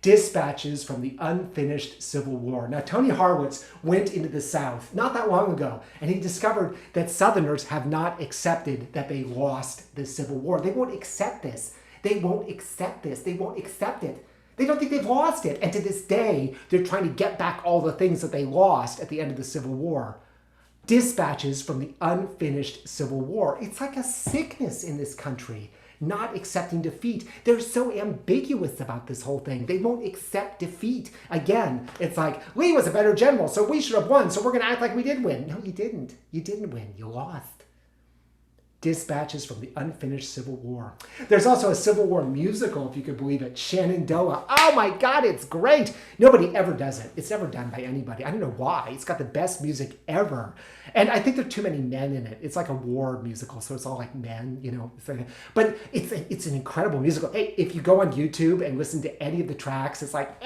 Dispatches from the Unfinished Civil War. Now, Tony Harwitz went into the South not that long ago, and he discovered that Southerners have not accepted that they lost the Civil War. They won't accept this. They won't accept this. They won't accept it. They don't think they've lost it. And to this day, they're trying to get back all the things that they lost at the end of the Civil War. Dispatches from the Unfinished Civil War. It's like a sickness in this country. Not accepting defeat. They're so ambiguous about this whole thing. They won't accept defeat. Again, it's like, Lee was a better general, so we should have won, so we're going to act like we did win. No, you didn't. You didn't win. You lost. Dispatches from the Unfinished Civil War. There's also a Civil War musical, if you could believe it, Shenandoah. Oh my God, it's great. Nobody ever does it. It's never done by anybody. I don't know why. It's got the best music ever. And I think there are too many men in it. It's like a war musical, so it's all like men, but it's an incredible musical. Hey, if you go on YouTube and listen to any of the tracks, it's like,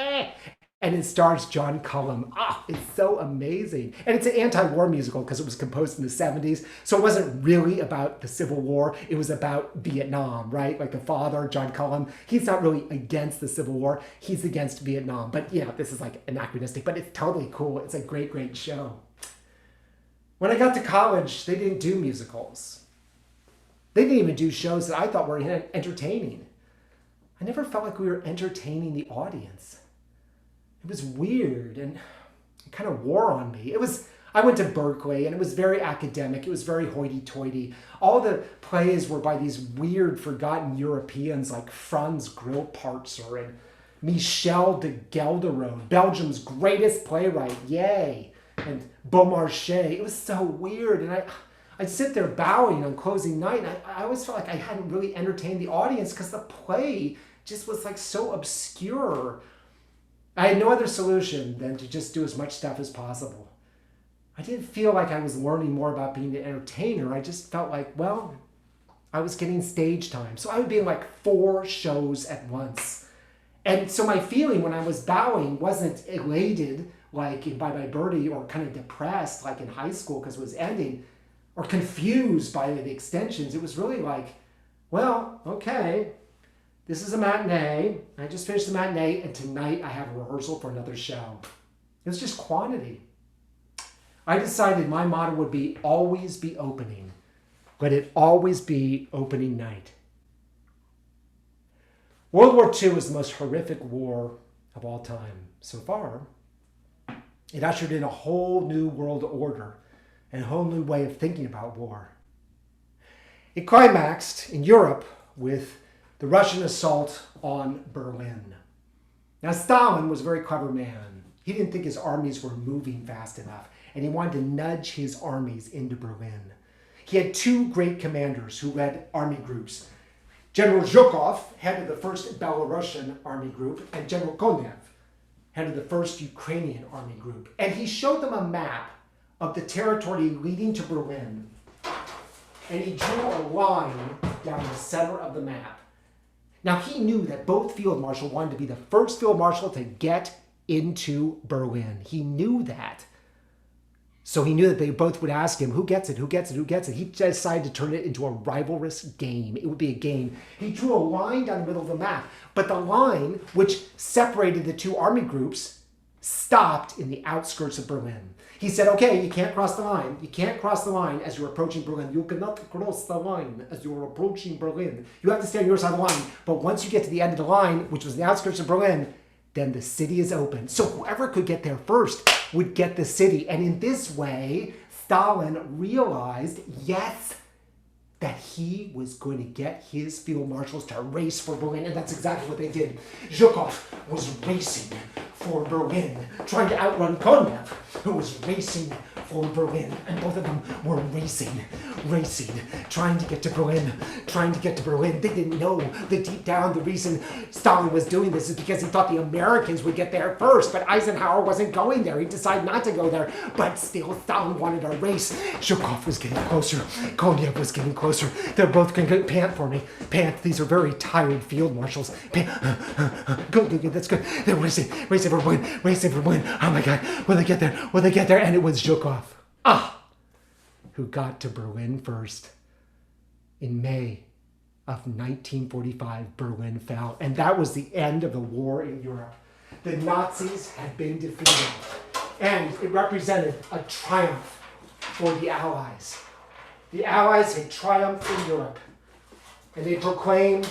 And it stars John Cullum. It's so amazing. And it's an anti-war musical because it was composed in the 70s. So it wasn't really about the Civil War. It was about Vietnam, right? Like the father, John Cullum, he's not really against the Civil War. He's against Vietnam. But this is like anachronistic, but it's totally cool. It's a great, great show. When I got to college, they didn't do musicals. They didn't even do shows that I thought were entertaining. I never felt like we were entertaining the audience. It was weird and it kind of wore on me. I went to Berkeley and it was very academic. It was very hoity-toity. All the plays were by these weird, forgotten Europeans like Franz Grillparzer and Michel de Gelderode, Belgium's greatest playwright. Yay! And Beaumarchais. It was so weird. And I'd sit there bowing on closing night. And I always felt like I hadn't really entertained the audience because the play just was like so obscure. I had no other solution than to just do as much stuff as possible. I didn't feel like I was learning more about being an entertainer. I just felt like, I was getting stage time. So I would be in like 4 shows at once. And so my feeling when I was bowing wasn't elated like in Bye Bye Birdie or kind of depressed like in high school because it was ending or confused by the extensions. It was really like, okay. This is a matinee. I just finished the matinee, and tonight I have a rehearsal for another show. It was just quantity. I decided my motto would be always be opening. Let it always be opening night. World War II was the most horrific war of all time so far. It ushered in a whole new world order and a whole new way of thinking about war. It climaxed in Europe with the Russian assault on Berlin. Now, Stalin was a very clever man. He didn't think his armies were moving fast enough, and he wanted to nudge his armies into Berlin. He had 2 great commanders who led army groups. General Zhukov headed the 1st Belarusian army group, and General Konev headed the 1st Ukrainian army group. And he showed them a map of the territory leading to Berlin, and he drew a line down the center of the map. Now, he knew that both field marshals wanted to be the first field marshal to get into Berlin. He knew that. So he knew that they both would ask him, who gets it, who gets it, who gets it? He decided to turn it into a rivalrous game. It would be a game. He drew a line down the middle of the map, but the line, which separated the 2 army groups, stopped in the outskirts of Berlin. He said, okay, you can't cross the line. You can't cross the line as you're approaching Berlin. You cannot cross the line as you're approaching Berlin. You have to stay on your side of the line. But once you get to the end of the line, which was the outskirts of Berlin, then the city is open. So whoever could get there first would get the city. And in this way, Stalin realized, yes, that he was going to get his field marshals to race for Berlin. And that's exactly what they did. Zhukov was racing for Berlin, trying to outrun Konev, who was racing for Berlin. And both of them were racing, trying to get to Berlin. They didn't know that deep down the reason Stalin was doing this is because he thought the Americans would get there first, but Eisenhower wasn't going there. He decided not to go there, but still Stalin wanted a race. Zhukov was getting closer. Konev was getting closer. They're both going to pant for me. Pant. These are very tired field marshals. Pant. Good. That's good. They're racing for Berlin. Oh my God. Will they get there? And it was Zhukov. Who got to Berlin first. In May of 1945, Berlin fell. And that was the end of the war in Europe. The Nazis had been defeated. And it represented a triumph for the Allies. The Allies had triumphed in Europe. And they proclaimed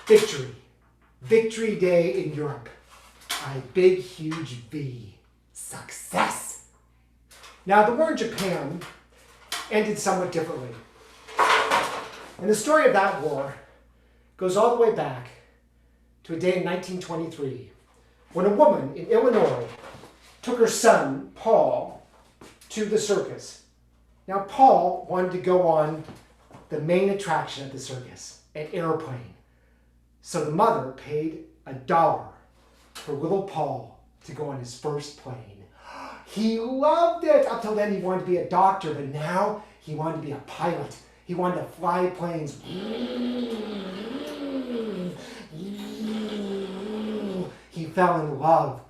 victory. Victory Day in Europe. A big, huge V. Success. Now, the war in Japan ended somewhat differently. And the story of that war goes all the way back to a day in 1923 when a woman in Illinois took her son, Paul, to the circus. Now, Paul wanted to go on the main attraction of the circus, an airplane. So the mother paid $1 for little Paul to go on his first plane. He loved it. Up till then, he wanted to be a doctor, but now he wanted to be a pilot. He wanted to fly planes. He fell in love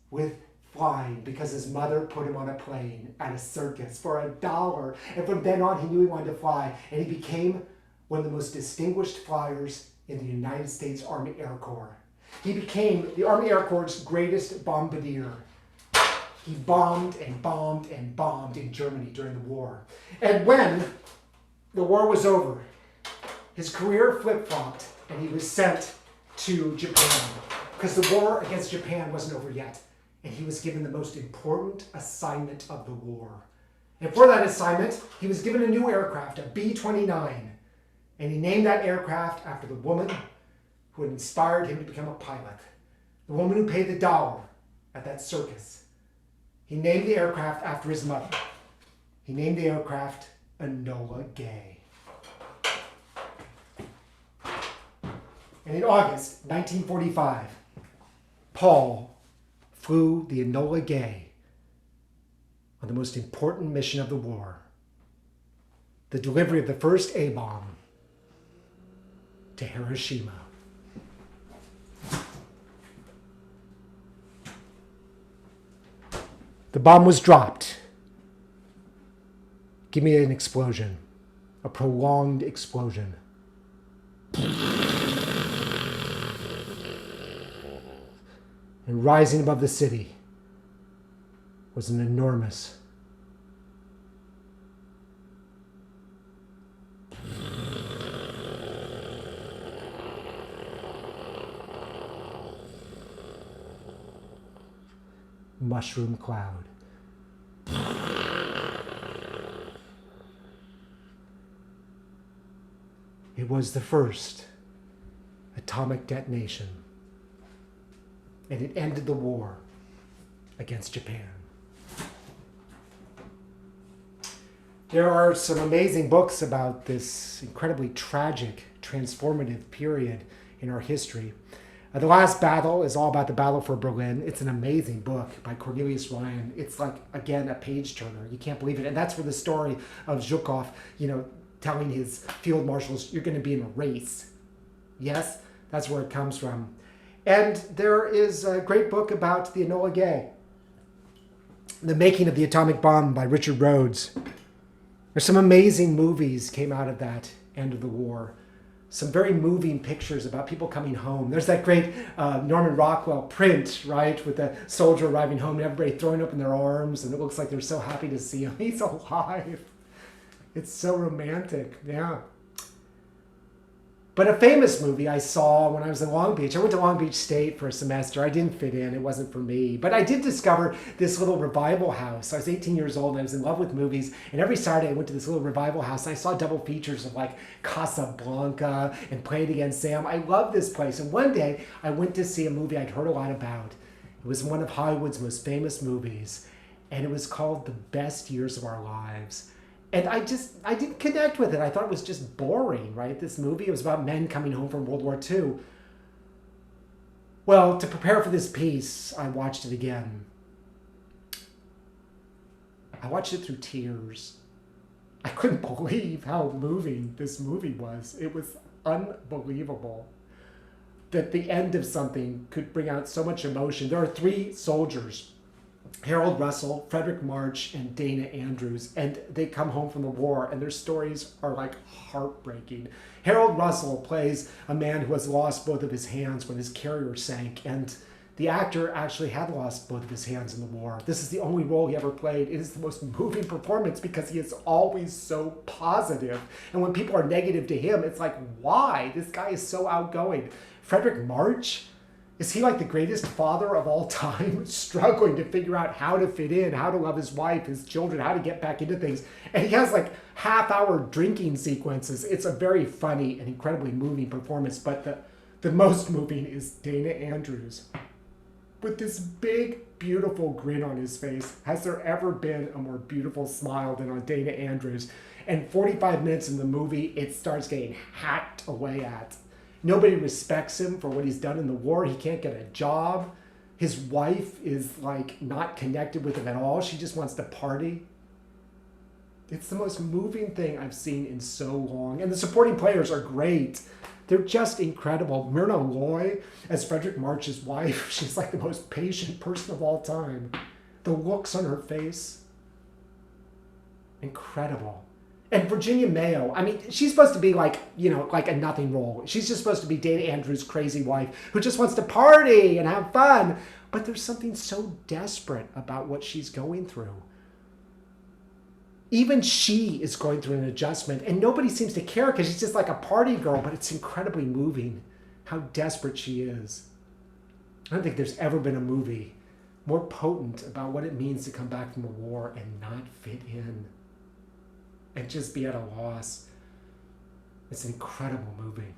with flying because his mother put him on a plane at a circus for $1. And from then on, he knew he wanted to fly. And he became one of the most distinguished flyers in the United States Army Air Corps. He became the Army Air Corps' greatest bombardier. He bombed and bombed and bombed in Germany during the war. And when the war was over, his career flip-flopped and he was sent to Japan because the war against Japan wasn't over yet. And he was given the most important assignment of the war. And for that assignment, he was given a new aircraft, a B-29. And he named that aircraft after the woman who had inspired him to become a pilot. The woman who paid the dollar at that circus. He named the aircraft after his mother. He named the aircraft Enola Gay. And in August 1945, Paul flew the Enola Gay on the most important mission of the war, the delivery of the first A-bomb to Hiroshima. The bomb was dropped. Give me an explosion, a prolonged explosion. And rising above the city was an enormous mushroom cloud. It was the first atomic detonation, and it ended the war against Japan. There are some amazing books about this incredibly tragic, transformative period in our history. The Last Battle is all about the battle for Berlin. It's an amazing book by Cornelius Ryan. It's like, again, a page turner. You can't believe it. And that's where the story of Zhukov, telling his field marshals, you're going to be in a race. Yes, that's where it comes from. And there is a great book about the Enola Gay, The Making of the Atomic Bomb by Richard Rhodes. There's some amazing movies came out of that end of the war. Some very moving pictures about people coming home. There's that great Norman Rockwell print, right, with the soldier arriving home and everybody throwing up in their arms, and it looks like they're so happy to see him. He's alive. It's so romantic, yeah. But a famous movie I saw when I was in Long Beach, I went to Long Beach State for a semester. I didn't fit in. It wasn't for me. But I did discover this little revival house. I was 18 years old and I was in love with movies. And every Saturday I went to this little revival house and I saw double features of like Casablanca and Play It Again, Sam. I love this place. And one day I went to see a movie I'd heard a lot about. It was one of Hollywood's most famous movies. And it was called The Best Years of Our Lives. And I didn't connect with it. I thought it was just boring, right? This movie, it was about men coming home from World War II. Well, to prepare for this piece, I watched it again. I watched it through tears. I couldn't believe how moving this movie was. It was unbelievable that the end of something could bring out so much emotion. There are three soldiers, Harold Russell, Frederick March, and Dana Andrews, and they come home from the war, and their stories are like heartbreaking. Harold Russell plays a man who has lost both of his hands when his carrier sank, and the actor actually had lost both of his hands in the war. This is the only role he ever played. It is the most moving performance because he is always so positive. And when people are negative to him, it's like, why? This guy is so outgoing. Frederick March, is he like the greatest father of all time, struggling to figure out how to fit in, how to love his wife, his children, how to get back into things? And he has like half-hour drinking sequences. It's a very funny and incredibly moving performance, but the most moving is Dana Andrews. With this big, beautiful grin on his face. Has there ever been a more beautiful smile than on Dana Andrews? And 45 minutes in the movie, it starts getting hacked away at. Nobody respects him for what he's done in the war. He can't get a job. His wife is like not connected with him at all. She just wants to party. It's the most moving thing I've seen in so long. And the supporting players are great. They're just incredible. Myrna Loy as Frederick March's wife. She's like the most patient person of all time. The looks on her face. Incredible. And Virginia Mayo, I mean, she's supposed to be like, like a nothing role. She's just supposed to be Dana Andrews' crazy wife who just wants to party and have fun. But there's something so desperate about what she's going through. Even she is going through an adjustment, and nobody seems to care because she's just like a party girl, but it's incredibly moving how desperate she is. I don't think there's ever been a movie more potent about what it means to come back from a war and not fit in and just be at a loss. It's an incredible movie.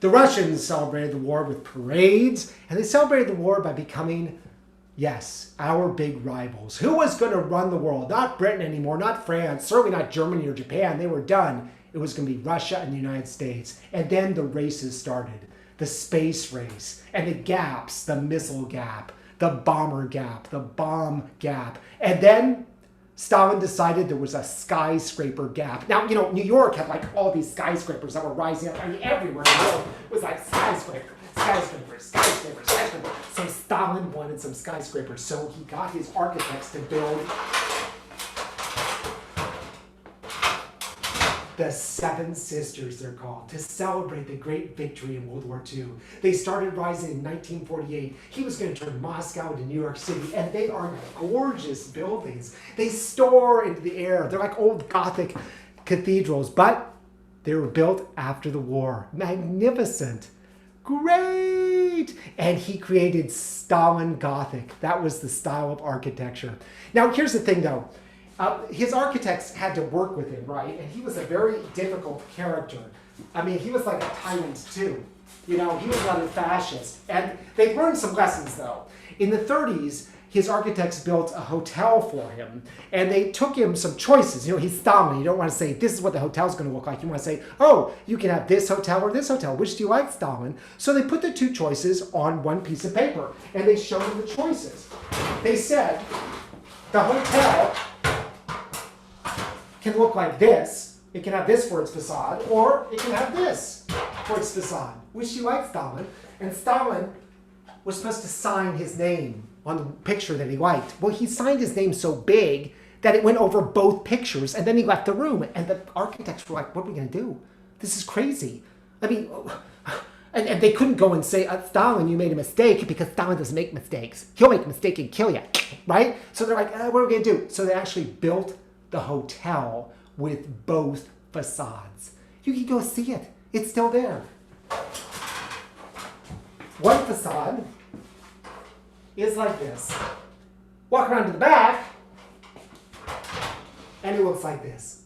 The Russians celebrated the war with parades, and they celebrated the war by becoming, yes, our big rivals. Who was going to run the world? Not Britain anymore, not France, certainly not Germany or Japan. They were done. It was going to be Russia and the United States. And then the races started. The space race, and the gaps, the missile gap, the bomber gap, the bomb gap. And then Stalin decided there was a skyscraper gap. Now, New York had like all these skyscrapers that were rising up. I mean, everywhere in the world was like skyscraper. So Stalin wanted some skyscrapers. So he got his architects to build the Seven Sisters, they're called, to celebrate the great victory in World War II. They started rising in 1948. He was going to turn Moscow into New York City, and they are gorgeous buildings. They soar into the air. They're like old Gothic cathedrals, but they were built after the war. Magnificent. Great! And he created Stalin Gothic. That was the style of architecture. Now, here's the thing, though. His architects had to work with him, right? And he was a very difficult character. I mean, he was like a tyrant, too. He was rather fascist. And they learned some lessons, though. In the 30s, his architects built a hotel for him, and they took him some choices. He's Stalin. You don't want to say, this is what the hotel's going to look like. You want to say, oh, you can have this hotel or this hotel. Which do you like, Stalin? So they put the two choices on one piece of paper, and they showed him the choices. They said, the hotel can look like this. It can have this for its facade, or it can have this for its facade. Which do you like, Stalin? And Stalin was supposed to sign his name on the picture that he liked. Well, he signed his name so big that it went over both pictures, and then he left the room. And the architects were like, what are we going to do? This is crazy. I mean, and they couldn't go and say, Stalin, you made a mistake, because Stalin doesn't make mistakes. He'll make a mistake and kill you, right? So they're like, what are we going to do? So they actually built the hotel with both facades. You can go see it. It's still there. One facade is like this. Walk around to the back, and it looks like this.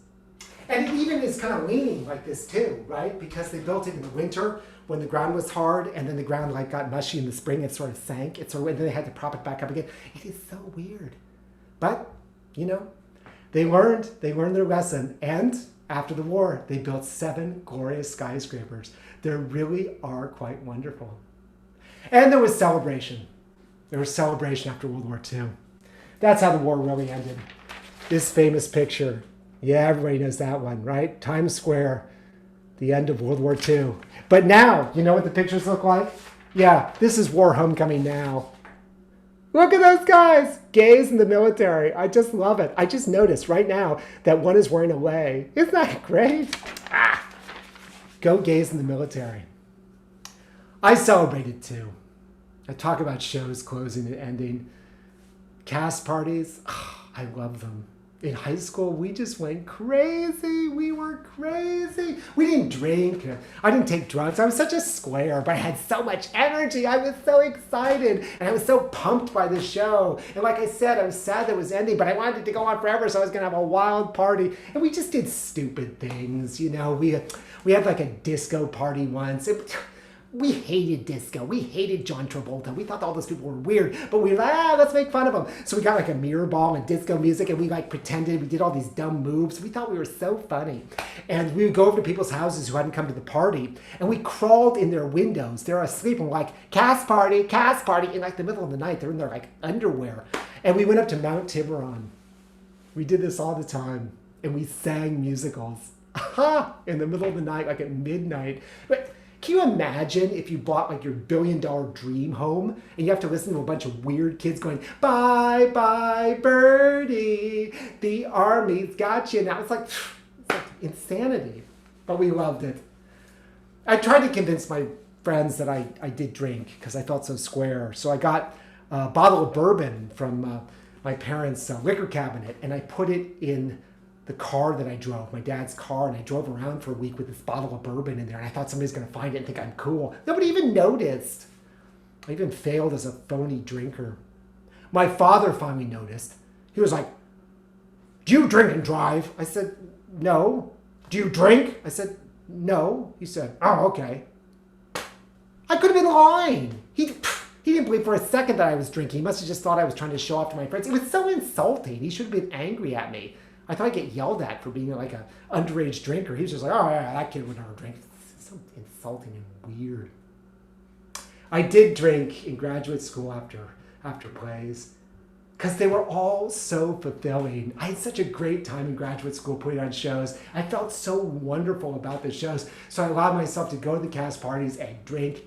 And it even is kind of leaning like this too, right? Because they built it in the winter when the ground was hard, and then the ground like got mushy in the spring. It sort of sank. And then they had to prop it back up again. It is so weird. But, they learned their lesson. And after the war, they built 7 glorious skyscrapers. They really are quite wonderful. And there was celebration. There was celebration after World War II. That's how the war really ended. This famous picture. Yeah, everybody knows that one, right? Times Square, the end of World War II. But now, you know what the pictures look like? Yeah, this is war homecoming now. Look at those guys! Gays in the military. I just love it. I just noticed right now that one is wearing a lei. Isn't that great? Go gays in the military. I celebrated too. I talk about shows closing and ending. Cast parties, I love them. In high school, we just went crazy. We were crazy. We didn't drink. I didn't take drugs. I was such a square, but I had so much energy. I was so excited, and I was so pumped by the show. And like I said, I was sad that it was ending, but I wanted it to go on forever, so I was going to have a wild party. And we just did stupid things, We had like a disco party once. We hated disco. We hated John Travolta. We thought all those people were weird, but we were like, let's make fun of them. So we got like a mirror ball and disco music, and we like pretended we did all these dumb moves. We thought we were so funny. And we would go over to people's houses who hadn't come to the party, and we crawled in their windows. They're asleep, and we're like, cast party. In like the middle of the night, they're in their like underwear. And we went up to Mount Tiburon. We did this all the time, and we sang musicals. in the middle of the night, like at midnight. But can you imagine if you bought like your $1 billion dream home and you have to listen to a bunch of weird kids going, bye, bye, birdie, the army's got you now. It's like insanity, but we loved it. I tried to convince my friends that I did drink because I felt so square. So I got a bottle of bourbon from my parents' liquor cabinet, and I put it in the car that I drove, my dad's car, and I drove around for a week with this bottle of bourbon in there, and I thought somebody's going to find it and think I'm cool. Nobody even noticed. I even failed as a phony drinker. My father finally noticed. He was like, do you drink and drive? I said, no. Do you drink? I said, no. He said, oh, okay. I could have been lying. He didn't believe for a second that I was drinking. He must have just thought I was trying to show off to my friends. It was so insulting. He should have been angry at me. I thought I'd get yelled at for being like an underage drinker. He was just like, oh yeah, that kid would never drink. It's so insulting and weird. I did drink in graduate school after plays because they were all so fulfilling. I had such a great time in graduate school putting on shows. I felt so wonderful about the shows. So I allowed myself to go to the cast parties and drink.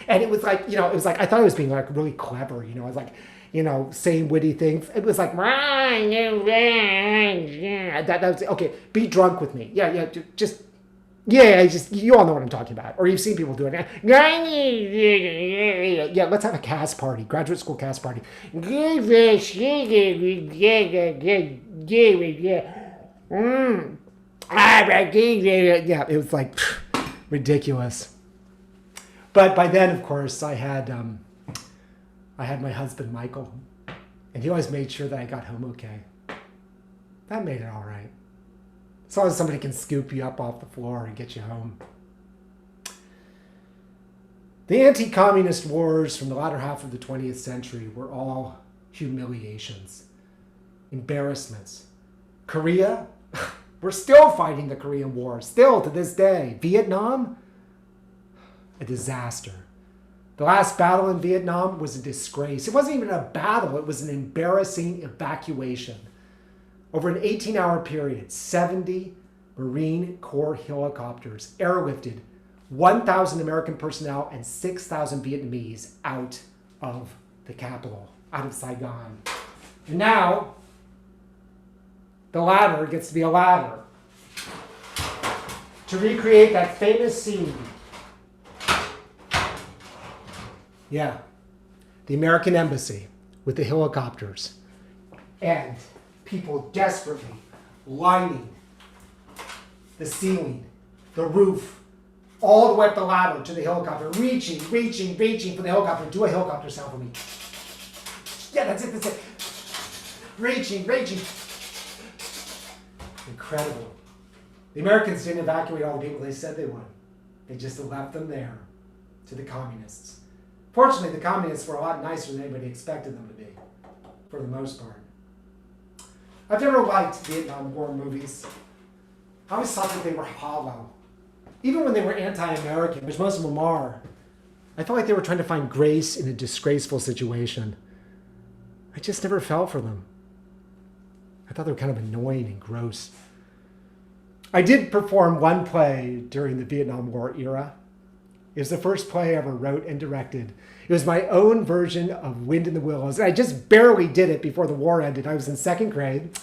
And it was like, I thought I was being like really clever. I was like, saying witty things. It was like, that was, okay, be drunk with me. Yeah, you all know what I'm talking about. Or you've seen people do it. Yeah, let's have a cast party, graduate school cast party. Yeah, it was like ridiculous. But by then, of course, I had my husband, Michael, and he always made sure that I got home okay. That made it all right. As long as somebody can scoop you up off the floor and get you home. The anti-communist wars from the latter half of the 20th century were all humiliations, embarrassments. Korea, we're still fighting the Korean War, still to this day. Vietnam, a disaster. The last battle in Vietnam was a disgrace. It wasn't even a battle, it was an embarrassing evacuation. Over an 18-hour period, 70 Marine Corps helicopters airlifted 1,000 American personnel and 6,000 Vietnamese out of the capital, out of Saigon. And now, the ladder gets to be a ladder to recreate that famous scene. Yeah, the American embassy with the helicopters and people desperately lining the ceiling, the roof, all the way up the ladder to the helicopter, reaching for the helicopter. Do a helicopter sound for me. Yeah, that's it. Reaching. Incredible. The Americans didn't evacuate all the people they said they would. They just left them there to the communists. Fortunately, the communists were a lot nicer than anybody expected them to be, for the most part. I've never liked Vietnam War movies. I always thought that they were hollow. Even when they were anti-American, which most of them are, I felt like they were trying to find grace in a disgraceful situation. I just never fell for them. I thought they were kind of annoying and gross. I did perform one play during the Vietnam War era. It was the first play I ever wrote and directed. It was my own version of Wind in the Willows. And I just barely did it before the war ended. I was in second grade.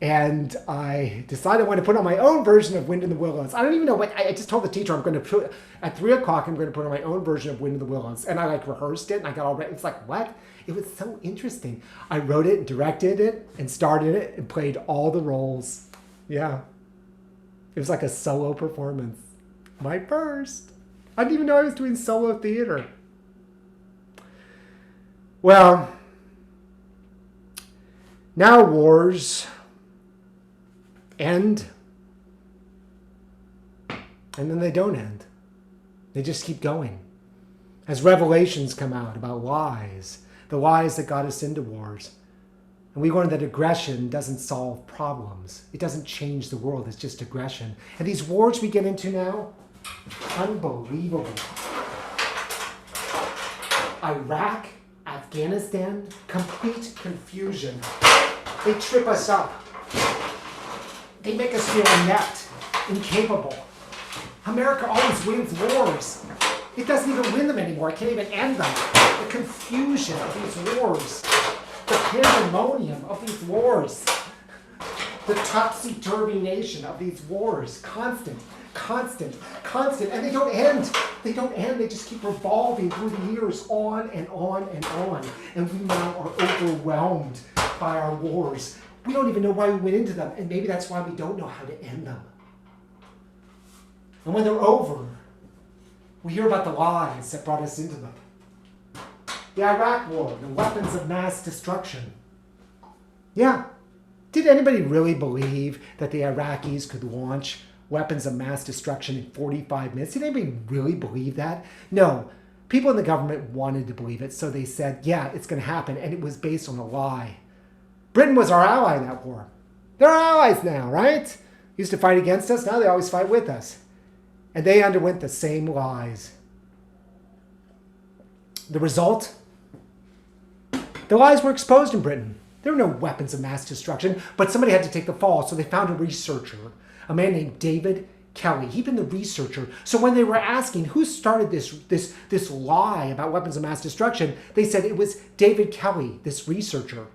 And I decided I wanted to put on my own version of Wind in the Willows. I don't even know what, I just told the teacher I'm going to put, at 3 o'clock, I'm going to put on my own version of Wind in the Willows. And I rehearsed it and I got all ready. It's like, what? It was so interesting. I wrote it, directed it, and started it, and played all the roles. Yeah. It was like a solo performance. My first. I didn't even know I was doing solo theater. Well, now wars end, and then they don't end. They just keep going. As revelations come out about lies, the lies that got us into wars. And we learn that aggression doesn't solve problems. It doesn't change the world, it's just aggression. And these wars we get into now, unbelievable. Iraq, Afghanistan, complete confusion. They trip us up. They make us feel inept. incapable. America always wins wars. It doesn't even win them anymore. It can't even end them. The confusion of these wars. The pandemonium of these wars. The topsy-turvy nation of these wars. Constant. And they don't end. They don't end. They just keep revolving through the years on and on and on. And we now are overwhelmed by our wars. We don't even know why we went into them. And maybe that's why we don't know how to end them. And when they're over, we hear about the lies that brought us into them. The Iraq War, the weapons of mass destruction. Yeah. Did anybody really believe that the Iraqis could launch weapons of mass destruction in 45 minutes? Did anybody really believe that? No. People in the government wanted to believe it, so they said, yeah, it's going to happen, and it was based on a lie. Britain was our ally in that war. They're our allies now, right? Used to fight against us, now they always fight with us. And they underwent the same lies. The result? The lies were exposed in Britain. There were no weapons of mass destruction, but somebody had to take the fall, so they found a researcher, a man named David Kelly. He'd been the researcher. So when they were asking who started this lie about weapons of mass destruction, they said it was David Kelly, this researcher.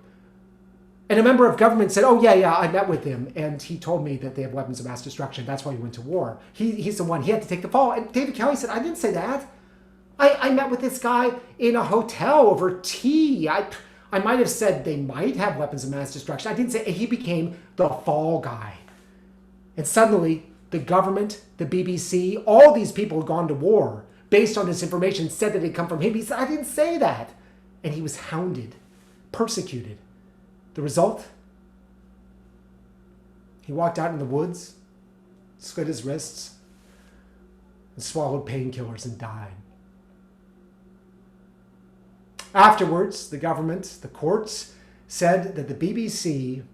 And a member of government said, oh, yeah, I met with him, and he told me that they have weapons of mass destruction. That's why he went to war. He's the one. He had to take the fall. And David Kelly said, I didn't say that. I met with this guy in a hotel over tea. I might have said they might have weapons of mass destruction. I didn't say. He became the fall guy. And suddenly, the government, the BBC, all these people who had gone to war based on this information said that it had come from him. He said, I didn't say that. And he was hounded, persecuted. The result? He walked out in the woods, slit his wrists, and swallowed painkillers and died. Afterwards, the government, the courts, said that the BBC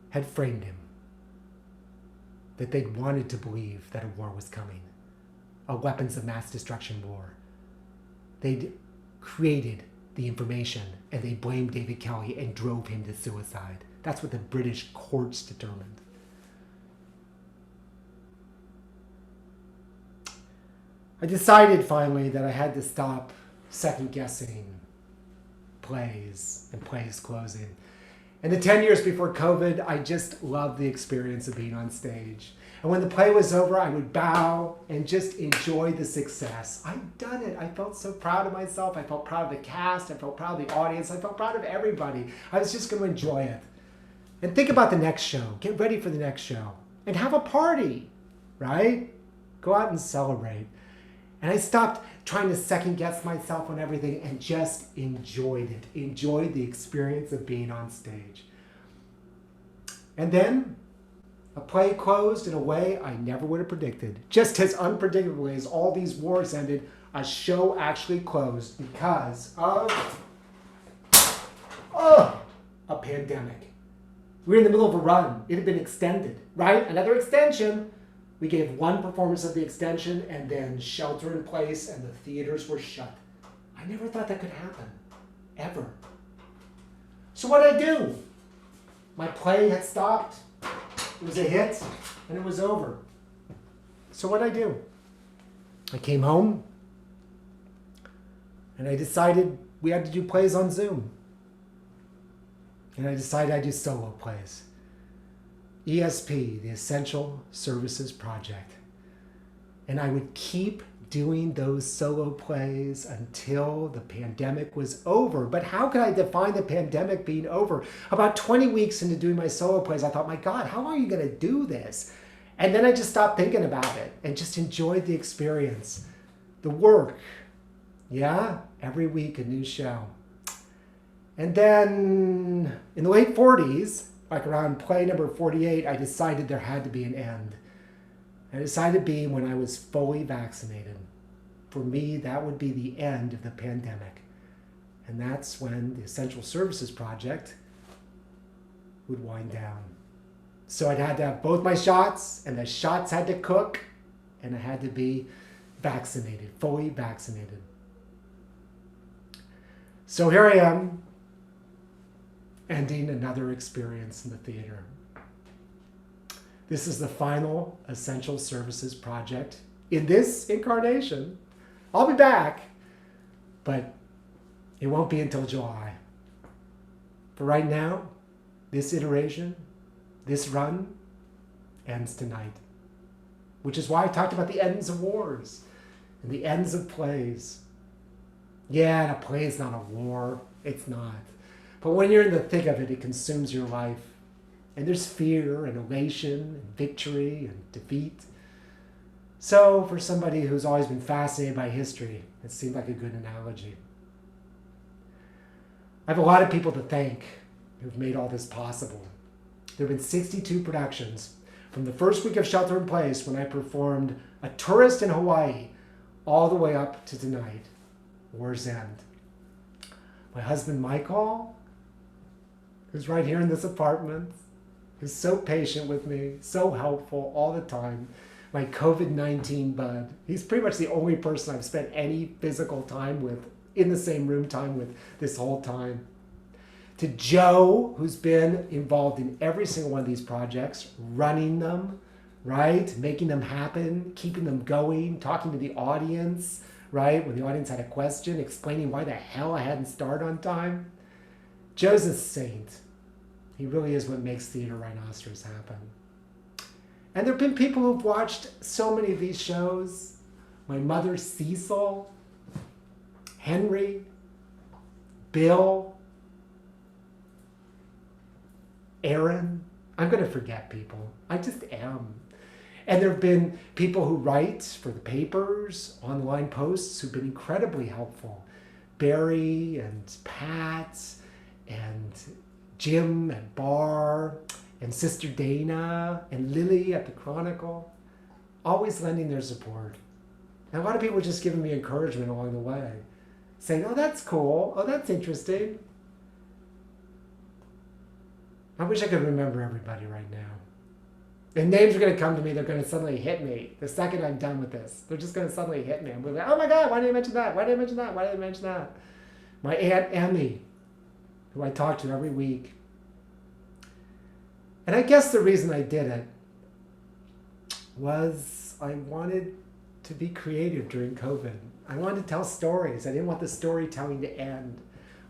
had framed him, that they'd wanted to believe that a war was coming, a weapons of mass destruction war. They'd created the information, and they blamed David Kelly and drove him to suicide. That's what the British courts determined. I decided finally that I had to stop second-guessing plays and plays closing. And the 10 years before COVID, I just loved the experience of being on stage. And when the play was over, I would bow and just enjoy the success. I'd done it. I felt so proud of myself. I felt proud of the cast. I felt proud of the audience. I felt proud of everybody. I was just going to enjoy it. And think about the next show. Get ready for the next show. And have a party, right? Go out and celebrate. And I stopped trying to second guess myself on everything and just enjoyed it. Enjoyed the experience of being on stage. And then a play closed in a way I never would have predicted. Just as unpredictably as all these wars ended, a show actually closed because of a pandemic. We were in the middle of a run. It had been extended, right? Another extension. We gave one performance of the extension and then shelter in place and the theaters were shut. I never thought that could happen, ever. So what did I do? My play had stopped. It was a hit and it was over. So what did I do? I came home and I decided we had to do plays on Zoom. And I decided I'd do solo plays. ESP, the Essential Services Project. And I would keep doing those solo plays until the pandemic was over. But how could I define the pandemic being over? About 20 weeks into doing my solo plays, I thought, my God, how are you going to do this? And then I just stopped thinking about it and just enjoyed the experience, the work. Yeah, every week a new show. And then in the late 40s, like around play number 48, I decided there had to be an end. I decided to be when I was fully vaccinated. For me, that would be the end of the pandemic. And that's when the Essential Services Project would wind down. So I'd had to have both my shots, and the shots had to cook, and I had to be vaccinated, fully vaccinated. So here I am, ending another experience in the theater. This is the final Essential Services project in this incarnation. I'll be back, but it won't be until July. For right now, this iteration, this run, ends tonight. Which is why I talked about the ends of wars and the ends of plays. Yeah, and a play is not a war. It's not. But when you're in the thick of it, it consumes your life. And there's fear and elation and victory and defeat. So for somebody who's always been fascinated by history, it seemed like a good analogy. I have a lot of people to thank who've made all this possible. There have been 62 productions from the first week of Shelter in Place when I performed A Tourist in Hawaii all the way up to tonight, War's End. My husband Michael, who's right here in this apartment, who's so patient with me, so helpful all the time. My COVID-19 bud. He's pretty much the only person I've spent any physical time with, in the same room time with this whole time. To Joe, who's been involved in every single one of these projects, running them, right? Making them happen, keeping them going, talking to the audience, right? When the audience had a question, explaining why the hell I hadn't started on time. Joe's a saint. He really is what makes Theater Rhinoceros happen. And there have been people who've watched so many of these shows. My mother, Cecil, Henry, Bill, Aaron. I'm going to forget people. I just am. And there have been people who write for the papers, online posts, who've been incredibly helpful. Barry and Pat and Jim and Barr and Sister Dana and Lily at the Chronicle, always lending their support. And a lot of people just giving me encouragement along the way, saying, oh, that's cool. Oh, that's interesting. I wish I could remember everybody right now. And names are going to come to me. They're going to suddenly hit me the second I'm done with this. They're just going to suddenly hit me. I'm going to be like, oh my God, why did I mention that? Why did I mention that? Why did I mention that? My Aunt Emmy, who I talk to every week. And I guess the reason I did it was I wanted to be creative during COVID. I wanted to tell stories. I didn't want the storytelling to end.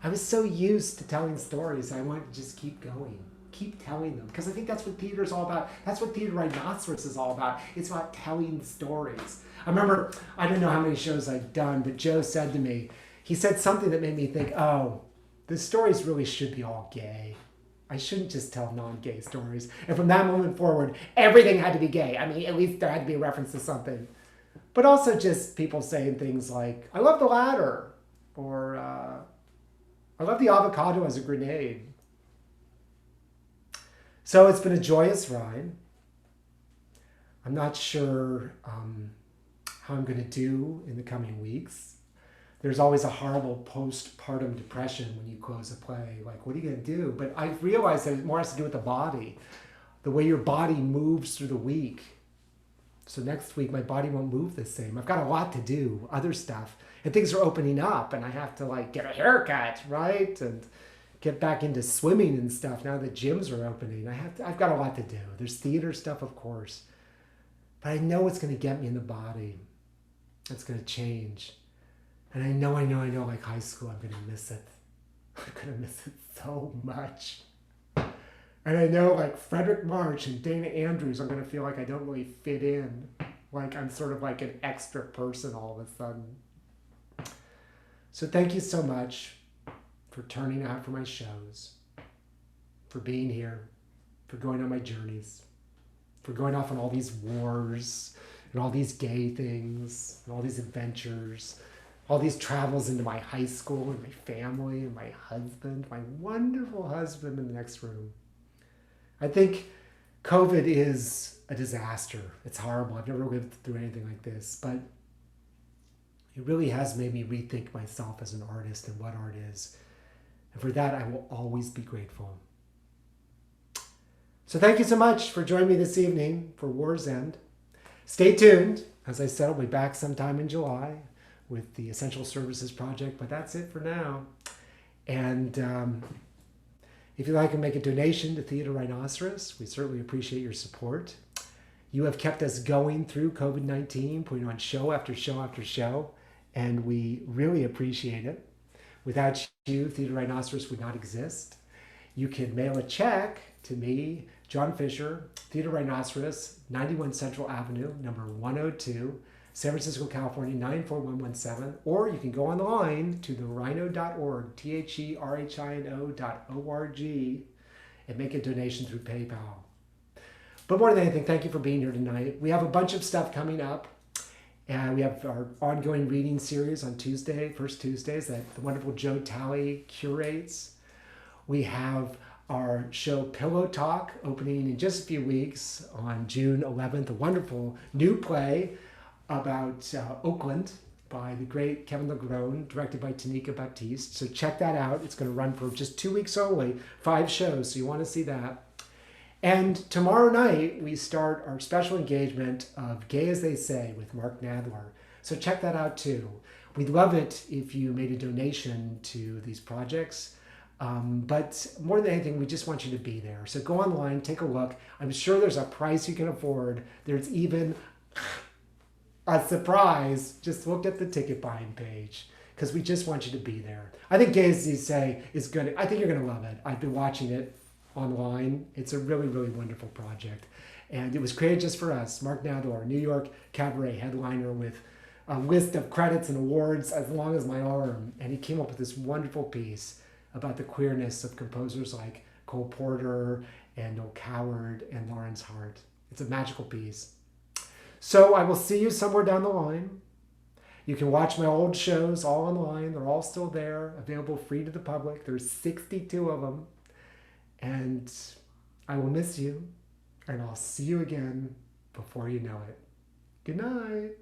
I was so used to telling stories. I wanted to just keep going, keep telling them. Because I think that's what theater is all about. That's what Theater Rhinoceros is all about. It's about telling stories. I remember, I don't know how many shows I've done, but Joe said to me, he said something that made me think, oh, the stories really should be all gay. I shouldn't just tell non-gay stories. And from that moment forward, everything had to be gay. I mean, at least there had to be a reference to something. But also just people saying things like, I love the ladder, or I love the avocado as a grenade. So it's been a joyous ride. I'm not sure how I'm going to do in the coming weeks. There's always a horrible postpartum depression when you close a play. Like, what are you going to do? But I've realized that it more has to do with the body, the way your body moves through the week. So next week, my body won't move the same. I've got a lot to do, other stuff. And things are opening up, and I have to, like, get a haircut, right? And get back into swimming and stuff now that gyms are opening. I've got a lot to do. There's theater stuff, of course. But I know it's going to get me in the body. It's going to change. And I know, like high school, I'm going to miss it. I'm going to miss it so much. And I know, like Frederick March and Dana Andrews, I'm going to feel like I don't really fit in. Like I'm sort of like an extra person all of a sudden. So thank you so much for turning out for my shows, for being here, for going on my journeys, for going off on all these wars and all these gay things and all these adventures, all these travels into my high school and my family and my husband, my wonderful husband in the next room. I think COVID is a disaster. It's horrible. I've never lived through anything like this, but it really has made me rethink myself as an artist and what art is. And for that, I will always be grateful. So thank you so much for joining me this evening for War's End. Stay tuned. As I said, I'll be back sometime in July with the Essential Services Project, but that's it for now. And if you'd like to make a donation to Theater Rhinoceros, we certainly appreciate your support. You have kept us going through COVID-19, putting on show after show after show, and we really appreciate it. Without you, Theater Rhinoceros would not exist. You can mail a check to me, John Fisher, Theater Rhinoceros, 91 Central Avenue, number 102, San Francisco, California, 94117. Or you can go online to therhino.org, THERHINO.org, and make a donation through PayPal. But more than anything, thank you for being here tonight. We have a bunch of stuff coming up. And we have our ongoing reading series on first Tuesdays, that the wonderful Joe Talley curates. We have our show Pillow Talk opening in just a few weeks on June 11th, a wonderful new play about Oakland by the great Kevin Legrone, directed by Tanika Baptiste. So check that out. It's going to run for just 2 weeks only, 5 shows, so you want to see that. And tomorrow night, we start our special engagement of Gay As They Say with Mark Nadler. So check that out too. We'd love it if you made a donation to these projects. But more than anything, we just want you to be there. So go online, take a look. I'm sure there's a price you can afford. There's even a surprise. Just look at the ticket buying page, because we just want you to be there. I think Gay As They Say is good. I think you're going to love it. I've been watching it online. It's a really, really wonderful project. And it was created just for us. Mark Nadler, New York Cabaret headliner with a list of credits and awards as long as my arm. And he came up with this wonderful piece about the queerness of composers like Cole Porter and Noel Coward and Lawrence Hart. It's a magical piece. So I will see you somewhere down the line. You can watch my old shows all online. They're all still there, available free to the public. There's 62 of them. And I will miss you, and I'll see you again before you know it. Good night.